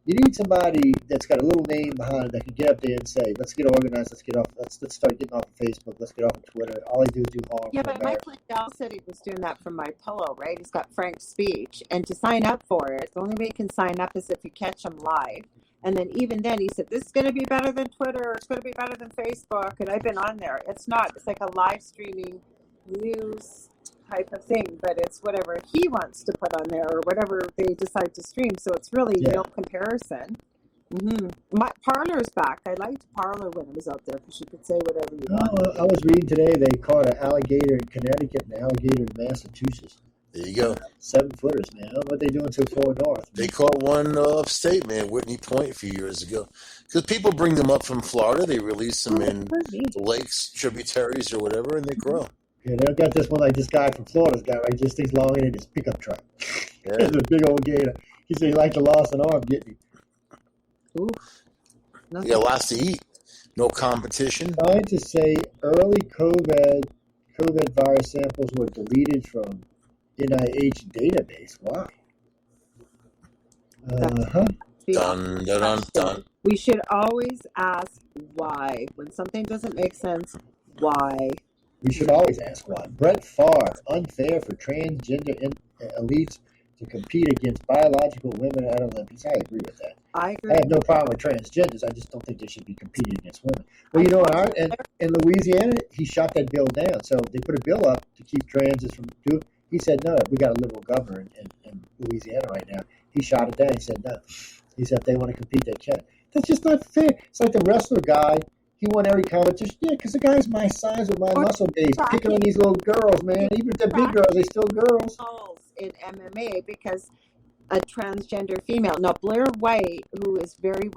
You need somebody that's got a little name behind it that can get up there and say, let's get organized, let's start getting off of Facebook, let's get off of Twitter. All they do is do harm. Yeah, but Mike Lindell said he was doing that from My Pillow, right? He's got frank speech. And to sign up for it, the only way you can sign up is if you catch him live. And then even then he said, this is going to be better than Twitter, it's going to be better than Facebook. And I've been on there. It's not. It's like a live streaming news type of thing, but it's whatever he wants to put on there or whatever they decide to stream. So it's really no comparison. My Parler's back. I liked Parler when it was out there because you could say whatever you want. I was reading today they caught an alligator in Connecticut and an alligator in Massachusetts. There you go. 7-footers, man. What they doing so far north? They caught one upstate, man, Whitney Point a few years ago. Because people bring them up from Florida, they release them in the lakes, tributaries, or whatever, and they grow. Yeah, they got this one like this guy from Florida's got right. Just things longer than his pickup truck. Yeah. It's a big old gator. He said he liked the lost an arm getting him. Ooh. You got lots to eat. No competition? Scientists say early COVID virus samples were deleted from NIH database. Why? Uh-huh. Dun, dun, dun, dun. We should always ask why. When something doesn't make sense, why? We should always ask why. Brett Favre, unfair for transgender elites to compete against biological women at Olympics. I agree with that. I agree. I have no problem with transgenders. I just don't think they should be competing against women. Well, you know, in Louisiana, he shot that bill down. So they put a bill up to keep transes from doing. He said, no, we got a liberal governor in Louisiana right now. He shot it down. He said, no. He said, if they want to compete, they can. That's just not fair. It's like the wrestler guy. He won every competition. Yeah, because the guy's my size with my muscle base. Picking on these little girls, man. Even if they're big girls, they're still girls. In MMA, because a transgender female. Now, Blair White, who is very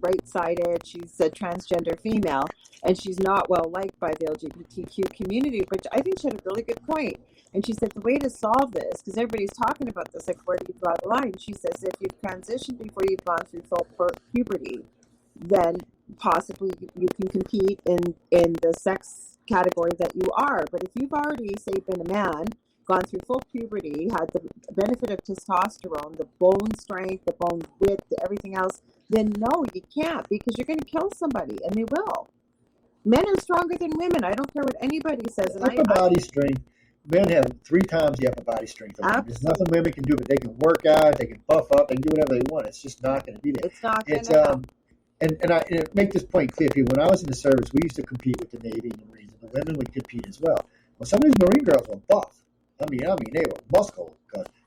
right-sided, she's a transgender female, and she's not well liked by the LGBTQ community, but I think she had a really good point. And she said the way to solve this, because everybody's talking about this, like where do you draw the line? She says if you've transitioned before you've gone through full puberty, then possibly you can compete in the sex category that you are. But if you've already, say, been a man, gone through full puberty, had the benefit of testosterone, the bone strength, the bone width, everything else, then no, you can't, because you're going to kill somebody, and they will. Men are stronger than women. I don't care what anybody says. And upper body strength. Men have 3 times the upper body strength. There's nothing women can do, but they can work out, they can buff up, they can do whatever they want. It's just not going to be there. It's not going to And I make this point clear, people. When I was in the service, we used to compete with the Navy and the Marines, and the women would compete as well. Well, some of these Marine girls were buff. I mean, they were muscle.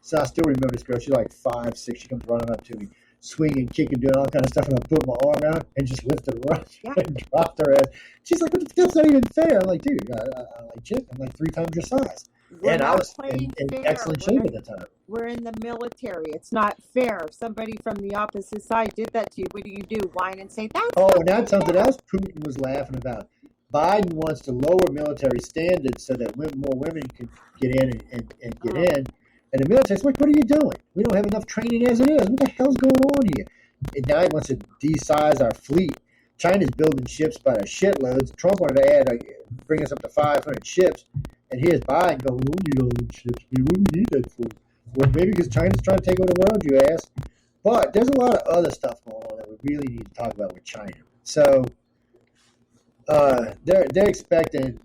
So I still remember this girl. She's like 5'6". She comes running up to me, swinging, kicking, doing all kind of stuff, and I put my arm out and just lifted her up and dropped her ass. She's like, that's not even fair. I'm like, dude, I like chick. I'm like 3 times your size. And I was in excellent shape at the time. We're in the military. It's not fair. If somebody from the opposite side did that to you, what do? Whine and say, that's and that's something else Putin was laughing about. Biden wants to lower military standards so that more women can get in and get in. And the military's like, what are you doing? We don't have enough training as it is. What the hell's going on here? And now he wants to de-size our fleet. China's building ships by the shitloads. Trump wanted to bring us up to 500 ships. And here's Biden going, we don't need all those ships. What do we need that for? Well, maybe because China's trying to take over the world, you ask. But there's a lot of other stuff going on that we really need to talk about with China. So they're expecting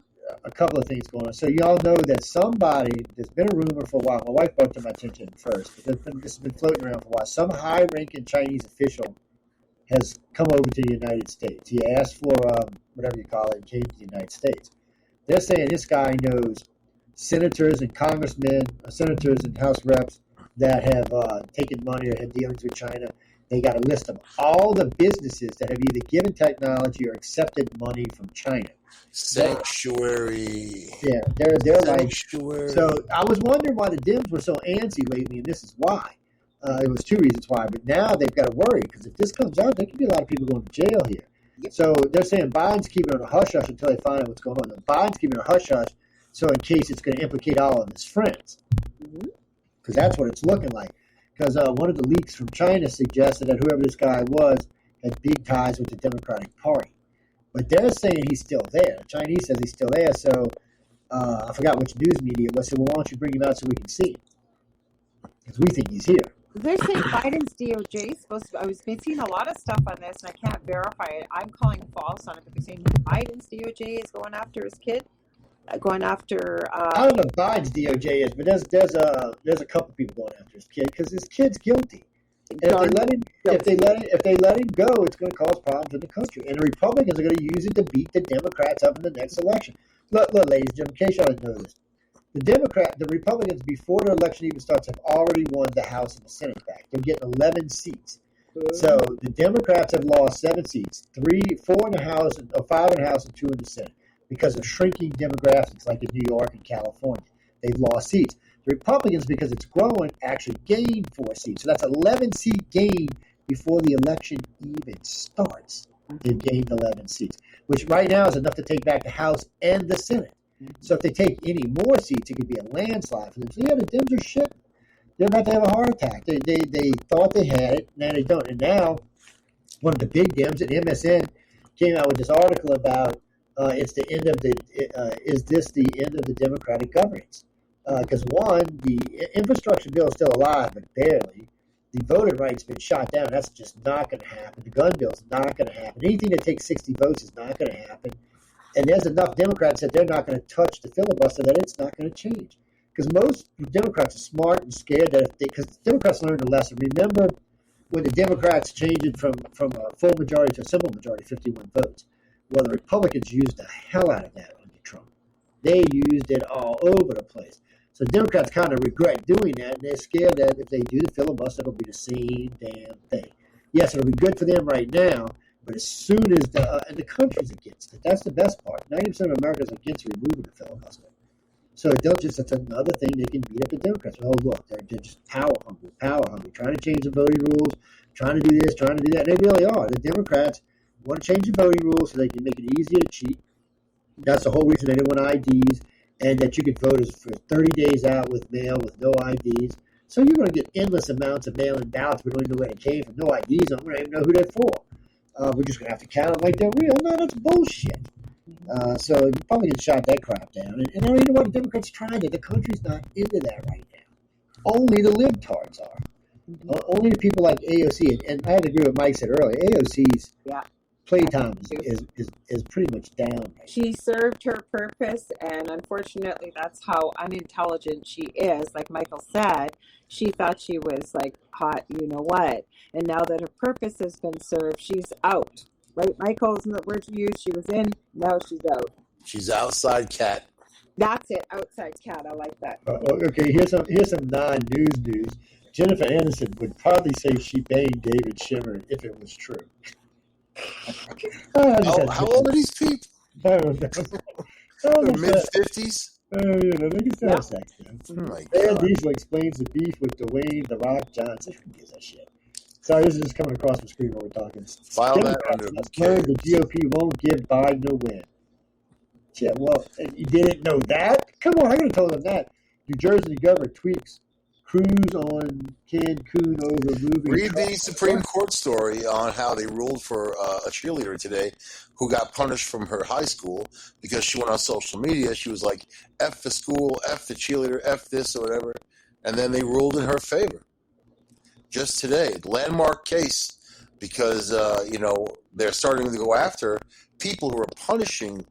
a couple of things going on. So y'all know that there's been a rumor for a while. My wife brought it to my attention first. But this has been floating around for a while. Some high-ranking Chinese official has come over to the United States. He asked for whatever you call it, came to the United States. They're saying this guy knows senators and congressmen, senators and House reps that have taken money or had dealings with China. They got a list of all the businesses that have either given technology or accepted money from China. Sanctuary. Yeah, they're Sanctuary. like. So I was wondering why the Dems were so antsy lately, and this is why. It was 2 reasons why, but now they've got to worry because if this comes out, there could be a lot of people going to jail here. Yep. So they're saying Biden's keeping it on a hush-hush until they find out what's going on. And Biden's keeping it a hush-hush so in case it's going to implicate all of his friends. Because that's what it's looking like. Because one of the leaks from China suggested that whoever this guy was had big ties with the Democratic Party. But they're saying he's still there. The Chinese says he's still there. So I forgot which news media it was. So why don't you bring him out so we can see him? Because we think he's here. They're saying Biden's DOJ is supposed to. I was seeing a lot of stuff on this, and I can't verify it. I'm calling false on it, but they're saying Biden's DOJ is going after his kid, going after. I don't know if Biden's DOJ is, but there's a couple people going after his kid because his kid's guilty. And if they let him go, it's going to cause problems in the country, and the Republicans are going to use it to beat the Democrats up in the next election. Look, ladies and gentlemen, in case y'all didn't know this. The Republicans, before the election even starts, have already won the House and the Senate back. They're getting 11 seats. So the Democrats have lost 7 seats, 4 in the House, 5 in the House, and 2 in the Senate, because of shrinking demographics like in New York and California. They've lost seats. The Republicans, because it's growing, actually gained 4 seats. So that's 11-seat gain before the election even starts. They've gained 11 seats, which right now is enough to take back the House and the Senate. So if they take any more seats, it could be a landslide for them. So yeah, the Dems are shit. They're about to have a heart attack. They thought they had it, now they don't. And now, one of the big Dems at MSN came out with this article about it's the end of the is this the end of the democratic governance? Because one, the infrastructure bill is still alive, but barely. The voting rights been shot down. That's just not going to happen. The gun bill is not going to happen. Anything that takes 60 votes is not going to happen. And there's enough Democrats that they're not going to touch the filibuster that it's not going to change. Because most Democrats are smart and scared that because Democrats learned a lesson. Remember when the Democrats changed it from a full majority to a simple majority, 51 votes? Well, the Republicans used the hell out of that under Trump. They used it all over the place. So Democrats kind of regret doing that, and they're scared that if they do the filibuster, it'll be the same damn thing. Yes, it'll be good for them right now, but as soon as and the country's against it, that's the best part. 90% of America is against removing the filibuster. So that's another thing they can beat up the Democrats. Oh, look, they're just power hungry, trying to change the voting rules, trying to do this, trying to do that. And they really are. The Democrats want to change the voting rules so they can make it easier to cheat. That's the whole reason they didn't want IDs. And that you could vote for 30 days out with mail with no IDs. So you're going to get endless amounts of mail-in ballots. We don't even know where they came from. No IDs. I don't even know who they're for. We're just going to have to count them like they're real. No, that's bullshit. So you probably can shot that crap down. And I don't even know what the Democrats trying to. The country's not into that right now. Only the libtards are. Only the people like AOC. And I had to agree with what Mike said earlier. AOC's playtime is pretty much down. Right she served her purpose, and unfortunately, that's how unintelligent she is. Like Michael said, she thought she was like hot, you know what? And now that her purpose has been served, she's out. Right, Michael? Isn't the word you used? She was in, now she's out. She's outside cat. That's it, outside cat. I like that. Okay, here's some non-news news. Jennifer Aniston would probably say she banged David Schwimmer if it was true. How old are these people? I don't know. Mid-50s? They can still have sex. Oh my Van God. Diesel explains the beef with Dwayne "The Rock" Johnson. Who gives a shit? Sorry, this is just coming across the screen while we're talking. File that under the GOP won't give Biden a win. Yeah, well, you didn't know that? Come on, I could have told them that. New Jersey governor tweaks cruise on Cancun over moving. Read the Supreme Court story on how they ruled for a cheerleader today who got punished from her high school because she went on social media. She was like, F the school, F the cheerleader, F this or whatever. And then they ruled in her favor. Just today. Landmark case because, they're starting to go after people who are punishing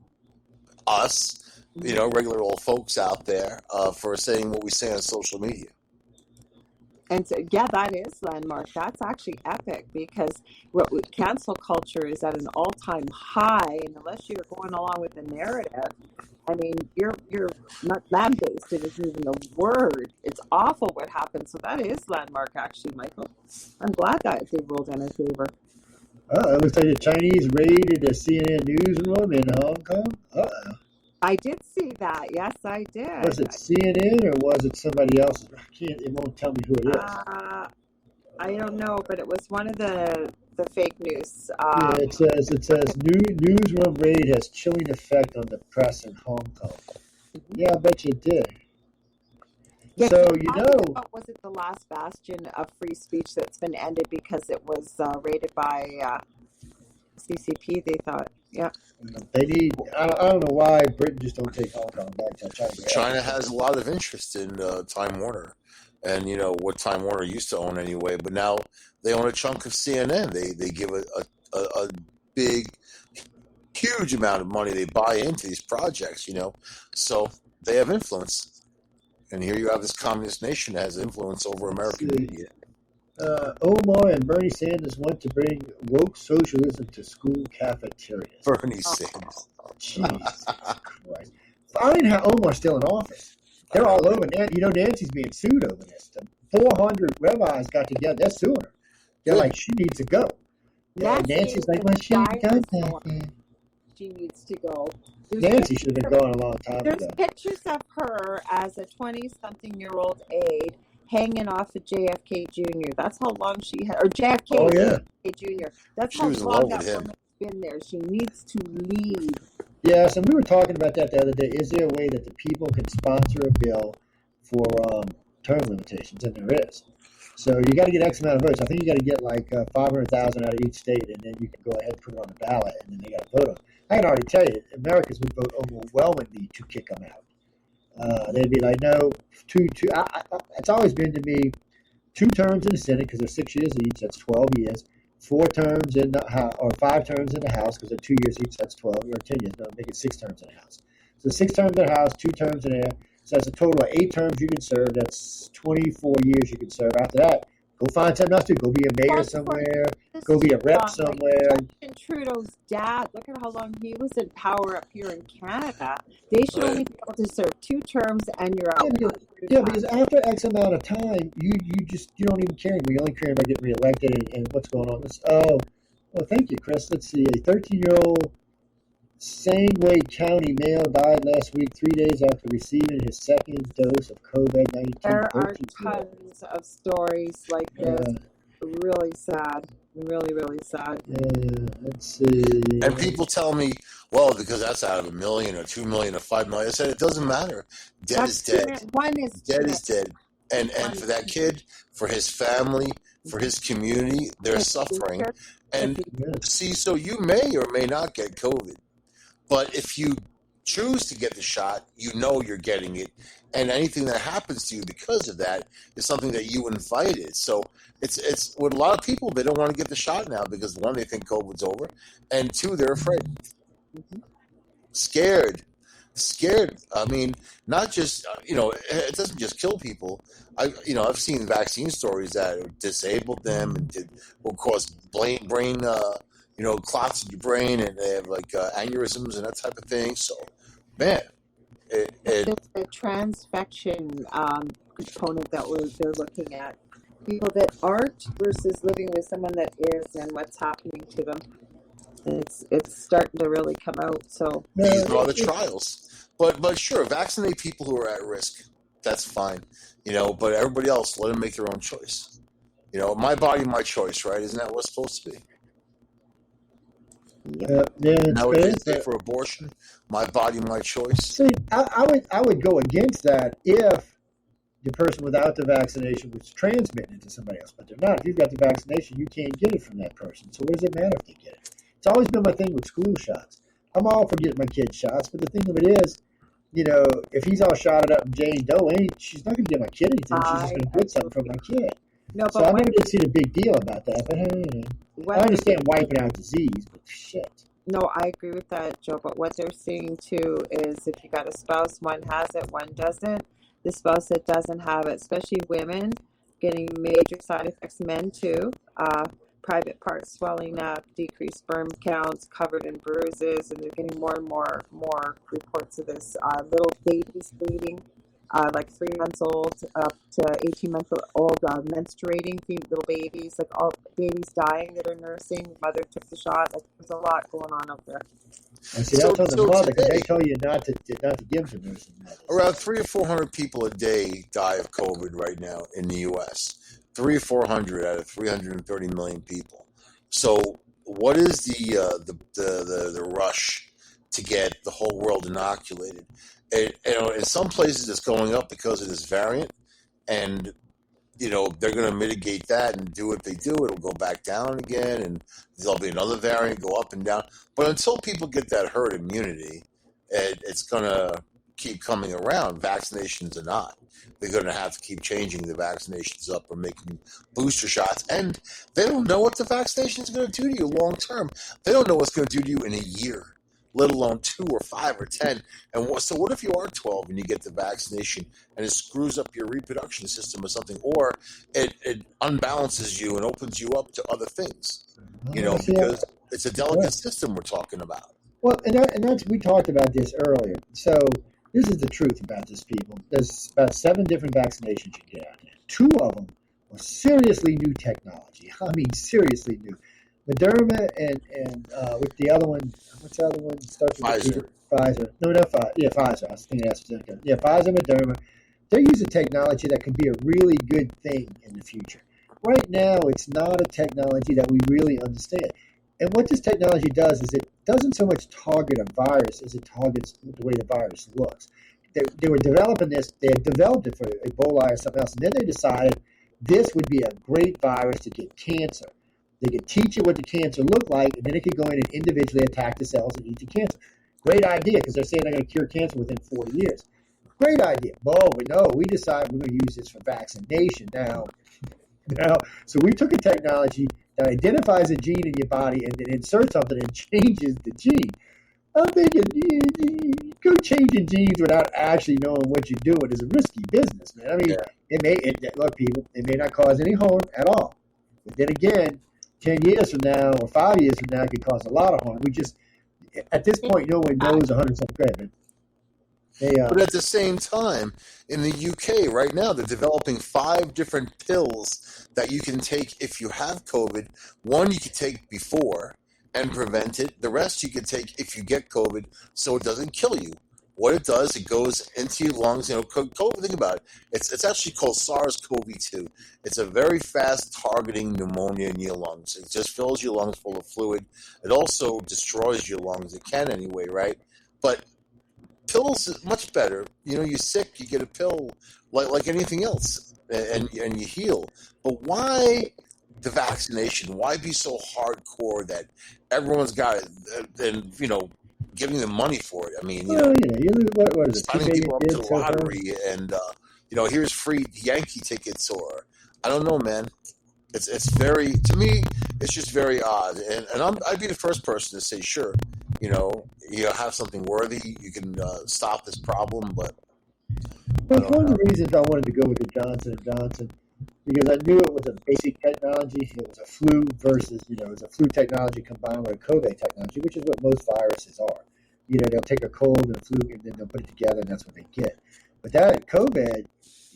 us, regular old folks out there for saying what we say on social media. And so, that is landmark. That's actually epic because cancel culture is at an all-time high, and unless you're going along with the narrative, I mean, you're not land-based. It isn't even a word. It's awful what happened. So that is landmark, actually, Michael. I'm glad that they ruled in our favor. Oh, it looks like the Chinese raided a CNN newsroom in Hong Kong. Uh-oh. I did see that. Yes, I did. Was it CNN or was it somebody else? It won't tell me who it is. I don't know, but it was one of the fake news. It says newsroom raid has chilling effect on the press in Hong Kong. Yeah, I bet you it did. Yeah, so was it the last bastion of free speech that's been ended because it was raided by CCP? They thought, yeah. They need. I don't know why Britain just don't take Hong Kong back to China. China has a lot of interest in Time Warner, and what Time Warner used to own anyway. But now they own a chunk of CNN. They give a big, huge amount of money. They buy into these projects. So they have influence. And here you have this communist nation that has influence over American media. Omar and Bernie Sanders want to bring woke socialism to school cafeterias. Bernie Sanders. Jesus Christ. Fine how Omar's still in office. They're all over. Nancy's being sued over this. The 400 rabbis got together. They're suing her. They're like, she needs to go. Nancy's like, well, she ain't done that. She needs to go. Nancy should have been gone a long time ago. There's pictures of her as a 20-something-year-old aide hanging off of JFK Jr. That's how long she had, or JFK, oh, yeah. Jr. That's how long that woman's been there. She needs to leave. Yeah, so we were talking about that the other day. Is there a way that the people can sponsor a bill for term limitations? And there is. So you got to get X amount of votes. I think you got to get like 500,000 out of each state, and then you can go ahead and put it on the ballot, and then they got to vote on it. I can already tell you, Americans would vote overwhelmingly to kick them out. They'd be like, no, two. It's always been to me 2 terms in the Senate because they're 6 years each. That's 12 years. 4 terms in the House, or 5 terms in the House because they're 2 years each. That's 12 or 10 years. No, make it 6 terms in the House. So 6 terms in the House, 2 terms in there. So that's a total of 8 terms you can serve. That's 24 years you can serve. After that, go find something else to do. Go be a mayor somewhere. Go be a rep somewhere. Justin Trudeau's dad, look at how long he was in power up here in Canada. They should only be able to serve 2 terms and you're out. Because after X amount of time, you don't even care. We only care about getting reelected and what's going on. Well, thank you, Chris. Let's see. A 13-year-old Sangway County male died last week, 3 days after receiving his 2nd dose of COVID-19. There are tons of stories like this. Really sad. Really, really sad. Let's see. And people tell me, well, because that's out of 1 million or 2 million or 5 million. I said, it doesn't matter. Dead is dead. One is dead is dead. And for that kid, for his family, for his community, they're suffering. And see, so you may or may not get COVID. But if you choose to get the shot, you know you're getting it. And anything that happens to you because of that is something that you invited. So it's with a lot of people, they don't want to get the shot now because 1, they think COVID's over, and 2, they're afraid. Scared. I mean, not just, it doesn't just kill people. I've seen vaccine stories that disabled them and will cause brain clots in your brain, and they have like aneurysms and that type of thing. So, man, it's the transfection component that they're looking at. People that aren't versus living with someone that is, and what's happening to them. It's starting to really come out. So these are all the trials. But sure, vaccinate people who are at risk. That's fine. But everybody else, let them make their own choice. My body, my choice, right? Isn't that what's supposed to be? Nowadays, for abortion, my body, my choice. See, I would go against that if the person without the vaccination was transmitting it to somebody else, but they're not. If you've got the vaccination, you can't get it from that person. So what does it matter if they get it? It's always been my thing with school shots. I'm all for getting my kids shots, but the thing of it is, if he's all shotted up and Jane Doe, she's not going to get my kid anything. She's just going to get something from my kid. No, but so I never did see the big deal about that. But hey, I understand wiping out disease, but shit. No, I agree with that, Joe. But what they're seeing too is if you got a spouse, one has it, one doesn't. The spouse that doesn't have it, especially women, getting major side effects. Men too. Private parts swelling up, decreased sperm counts, covered in bruises, and they're getting more and more reports of this. Little babies bleeding. Like 3 months old up to 18 months old, menstruating little babies, like all babies dying that are nursing. Mother took the shot. Like there's a lot going on up there. And see, I told the mother because they told you not to give to nursing mothers. Around 300 or 400 people a day die of COVID right now in the U.S. 300 or 400 out of 330 million people. So, what is the rush to get the whole world inoculated? In some places it's going up because of this variant, and they're going to mitigate that and do what they do. It'll go back down again, and there'll be another variant go up and down. But until people get that herd immunity, it's going to keep coming around. Vaccinations or not, they're going to have to keep changing the vaccinations up or making booster shots, and they don't know what the vaccination is going to do to you long term. They don't know what's going to do to you in a year, let alone 2 or 5 or 10. And so what if you are 12 and you get the vaccination and it screws up your reproduction system or something, or it unbalances you and opens you up to other things, because it's a delicate system we're talking about. Well, and that's, we talked about this earlier. So this is the truth about this, people. There's about 7 different vaccinations you get out there. 2 of them are seriously new technology. I mean, seriously new. Moderna and with the other one, what's the other one? Starts with Pfizer. No, not Pfizer. Yeah, Pfizer. I was thinking AstraZeneca. Yeah, Pfizer, Moderna. They're using technology that could be a really good thing in the future. Right now, it's not a technology that we really understand. And what this technology does is it doesn't so much target a virus as it targets the way the virus looks. They were developing this. They had developed it for Ebola or something else, and then they decided this would be a great virus to get cancer. They could teach it what the cancer looked like, and then it could go in and individually attack the cells and eat the cancer. Great idea, because they're saying they're going to cure cancer within 40 years. Great idea. Oh, but no, we decided we're going to use this for vaccination now. So we took a technology that identifies a gene in your body and then inserts something and changes the gene. I'm thinking, go changing genes without actually knowing what you're doing is a risky business, man. I mean, look, people, it may not cause any harm at all. But then again, 10 years from now or 5 years from now, it could cause a lot of harm. We just, at this point, no one knows 100% correct, man. But at the same time, in the UK right now, they're developing 5 different pills that you can take if you have COVID. One you can take before and prevent it. The rest you can take if you get COVID, so it doesn't kill you. What it does, it goes into your lungs. COVID, think about it. It's actually called SARS-CoV-2. It's a very fast targeting pneumonia in your lungs. It just fills your lungs full of fluid. It also destroys your lungs. It can anyway, right? But pills is much better. You're sick, you get a pill like anything else, and you heal. But why the vaccination? Why be so hardcore that everyone's got it, and giving them money for it? I mean, what is it? signing people up to the lottery, and here's free Yankee tickets, or I don't know, man. It's very, to me, it's just very odd, and I'd be the first person to say, sure, you have something worthy, you can stop this problem, but one of the reasons I wanted to go with the Johnson & Johnson, because I knew it was a basic technology. It was a flu versus, it was a flu technology combined with a COVID technology, which is what most viruses are. They'll take a cold and a flu, and then they'll put it together, and that's what they get. But that COVID,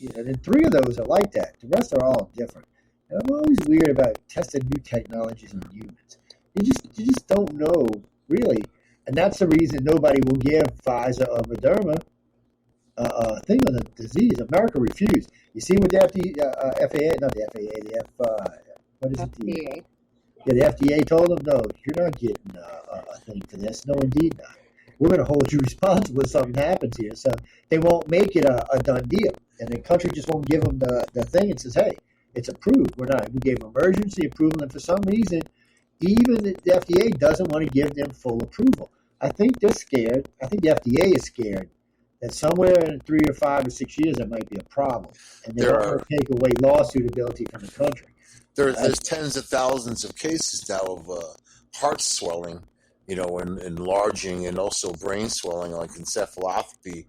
then 3 of those are like that. The rest are all different. And I'm always weird about testing new technologies on humans. You just don't know, really. And that's the reason nobody will give Pfizer or Moderna thing on the disease. America refused. You see what the FAA, not the FAA, what is it? FDA. The FDA told them, no, you're not getting a thing for this. No, indeed not. We're going to hold you responsible if something happens here. So they won't make it a done deal. And the country just won't give them the thing and says, hey, it's approved. We gave them emergency approval. And for some reason, even the FDA doesn't want to give them full approval. I think they're scared. I think the FDA is scared that somewhere in 3 or 5 or 6 years there might be a problem, and they want to take away lawsuit ability from the country. There's tens of thousands of cases now of heart swelling, and enlarging, and also brain swelling, like encephalopathy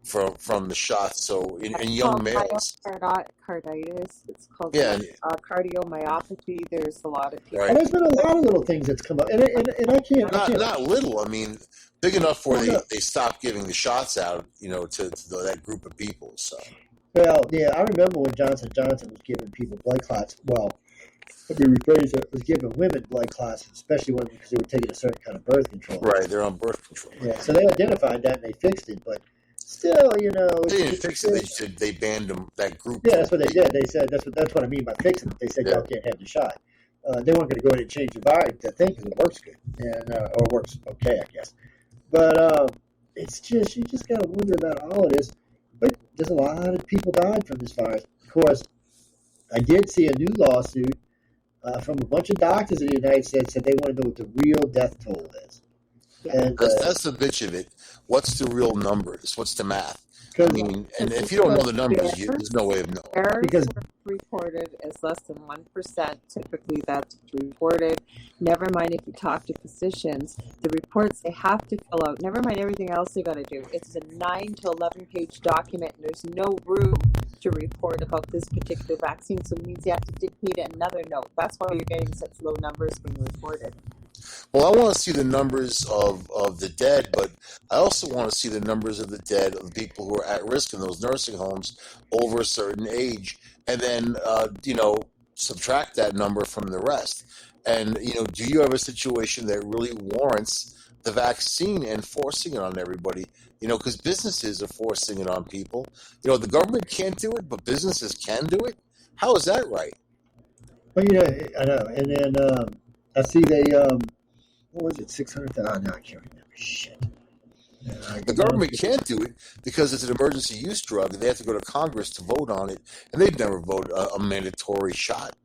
from the shots. So in young males, carditis. It's called cardiomyopathy. There's a lot of people. Right. And there's been a lot of little things that's come up, and I can't. Not little. I mean, big enough where they stopped giving the shots out, to that group of people. So. Well, yeah, I remember when Johnson & Johnson was giving people blood clots. Well, let me rephrase it. Was giving women blood clots, especially because they were taking a certain kind of birth control. Right, they're on birth control. Yeah, so they identified that and they fixed it, but still, they didn't fix it. They banned them. That group. Yeah, that's what they did. They said that's what I mean by fixing it. They said y'all can't have the shot. They weren't going to go in and change the thing because it works good and or works okay, I guess. But it's just you just got to wonder about all of this. But there's a lot of people died from this virus. Of course, I did see a new lawsuit from a bunch of doctors in the United States said they want to know what the real death toll is. And that's the bitch of it. What's the real numbers? What's the math? I mean, and if you don't know the numbers, there's no way of knowing. Errors reported is less than 1%. Typically, that's reported. Never mind if you talk to physicians, the reports they have to fill out. Never mind everything else they got to do. It's a 9 to 11-page document, and there's no room to report about this particular vaccine. So it means you have to dictate another note. That's why you're getting such low numbers being reported. Well, I want to see the numbers of the dead, but I also want to see the numbers of the dead of the people who are at risk in those nursing homes over a certain age, and then subtract that number from the rest. And do you have a situation that really warrants the vaccine and forcing it on everybody? Because businesses are forcing it on people. The government can't do it, but businesses can do it. How is that right? Well, I know. And then I see they, what was it, 600,000? No, I can't remember. Shit. I The government can't do it because it's an emergency use drug, and they have to go to Congress to vote on it, and they've never voted a mandatory shot.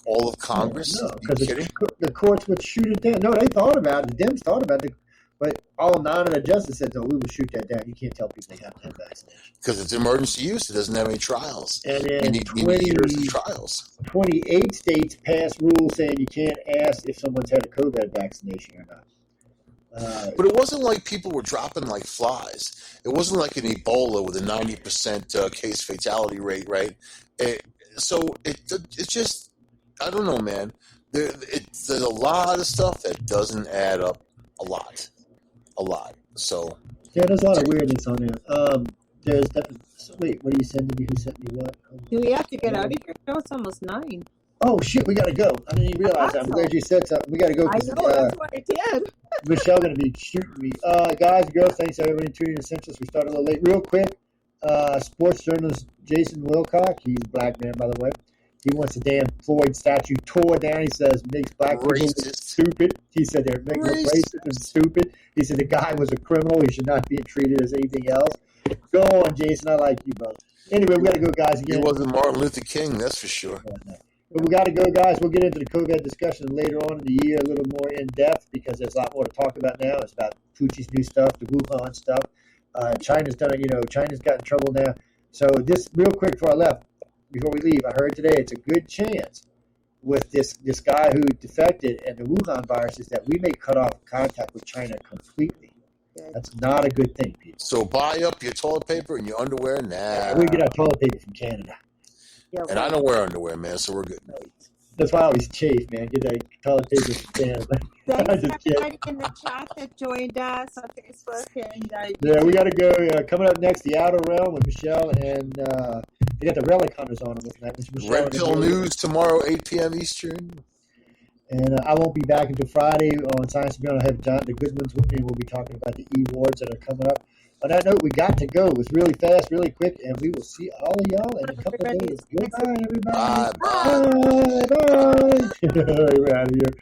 All of Congress? No, Are you because kidding? the courts would shoot it down. No, they thought about it. The Dems thought about it, but all 9 of the justices said, "No, we will shoot that down. You can't tell people they have to have vaccination Because it's emergency use. It doesn't have any trials. And then you need years of trials. 28 states passed rules saying you can't ask if someone's had a COVID vaccination or not. But it wasn't like people were dropping like flies. It wasn't like an Ebola with a 90% case fatality rate, right? It's just, I don't know, man. There's a lot of stuff that doesn't add up a lot. So yeah, there's a lot of weirdness on there. There's definitely. So wait, what are you sending me? Who sent me what? Do we have to get out of here? No, it's almost 9. Oh shit, we gotta go. I didn't even realize that. I'm glad you said something. We gotta go. I know, that's what I did. Michelle gonna be shooting me. Guys and girls, thanks everybody tuning in to Centralist. We started a little late. Real quick, sports journalist Jason Wilcock, he's a black man by the way. He wants the damn Floyd statue tore down. He says makes black people look stupid. He said they're making them racist and stupid. He said the guy was a criminal. He should not be treated as anything else. Go on, Jason. I like you, brother. Anyway, we gotta go, guys. Again, it wasn't Martin Luther King, that's for sure. But we got to go, guys. We'll get into the COVID discussion later on in the year a little more in depth because there's a lot more to talk about now. It's about Fauci's new stuff, the Wuhan stuff. China's done it. China's got in trouble now. So just real quick before I left, before we leave, I heard today it's a good chance with this guy who defected and the Wuhan virus is that we may cut off contact with China completely. That's not a good thing, people. So buy up your toilet paper and your underwear now. We get our toilet paper from Canada. Yeah, and I don't wear underwear, man, so we're good. That's why I always chafe, man. Get that toilet paper from Canada. Thanks everybody in the chat that joined us on Facebook. And, yeah, we got to go. Coming up next, the Outer Realm with Michelle, and they got the Relic Hunters on them tonight. Red Pill News tomorrow, 8 p.m. Eastern. And I won't be back until Friday on Science Beyond. I have John the Goodwins with me, and we'll be talking about the E-Awards that are coming up. On that note, we got to go. It was really fast, really quick, and we will see all of y'all in a couple of days. Goodbye, everybody. Bye. We're out of here.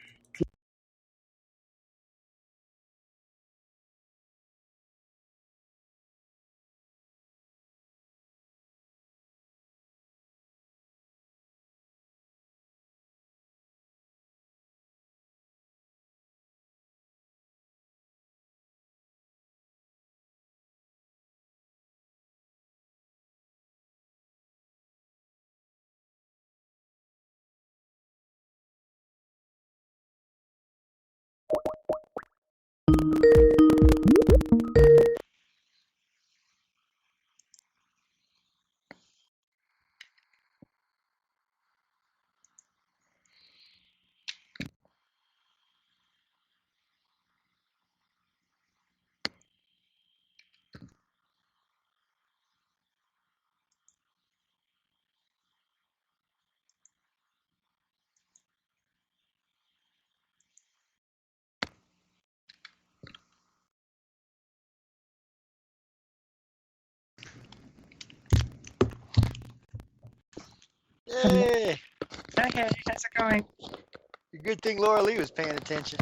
Yay! Okay, how's it going? Good thing Laura Lee was paying attention.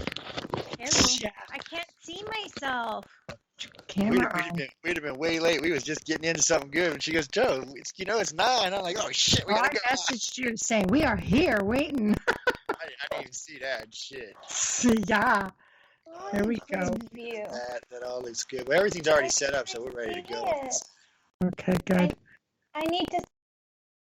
Yeah. I can't see myself. Camera on. We'd have been way late. We was just getting into something good. And she goes, Joe, it's 9. I'm like, oh, shit, we got to go. I messaged you saying, we are here waiting. I didn't even see that shit. Yeah. There we go. That all looks good. Well, everything's already set up, so we're ready to go. Okay, good. I need to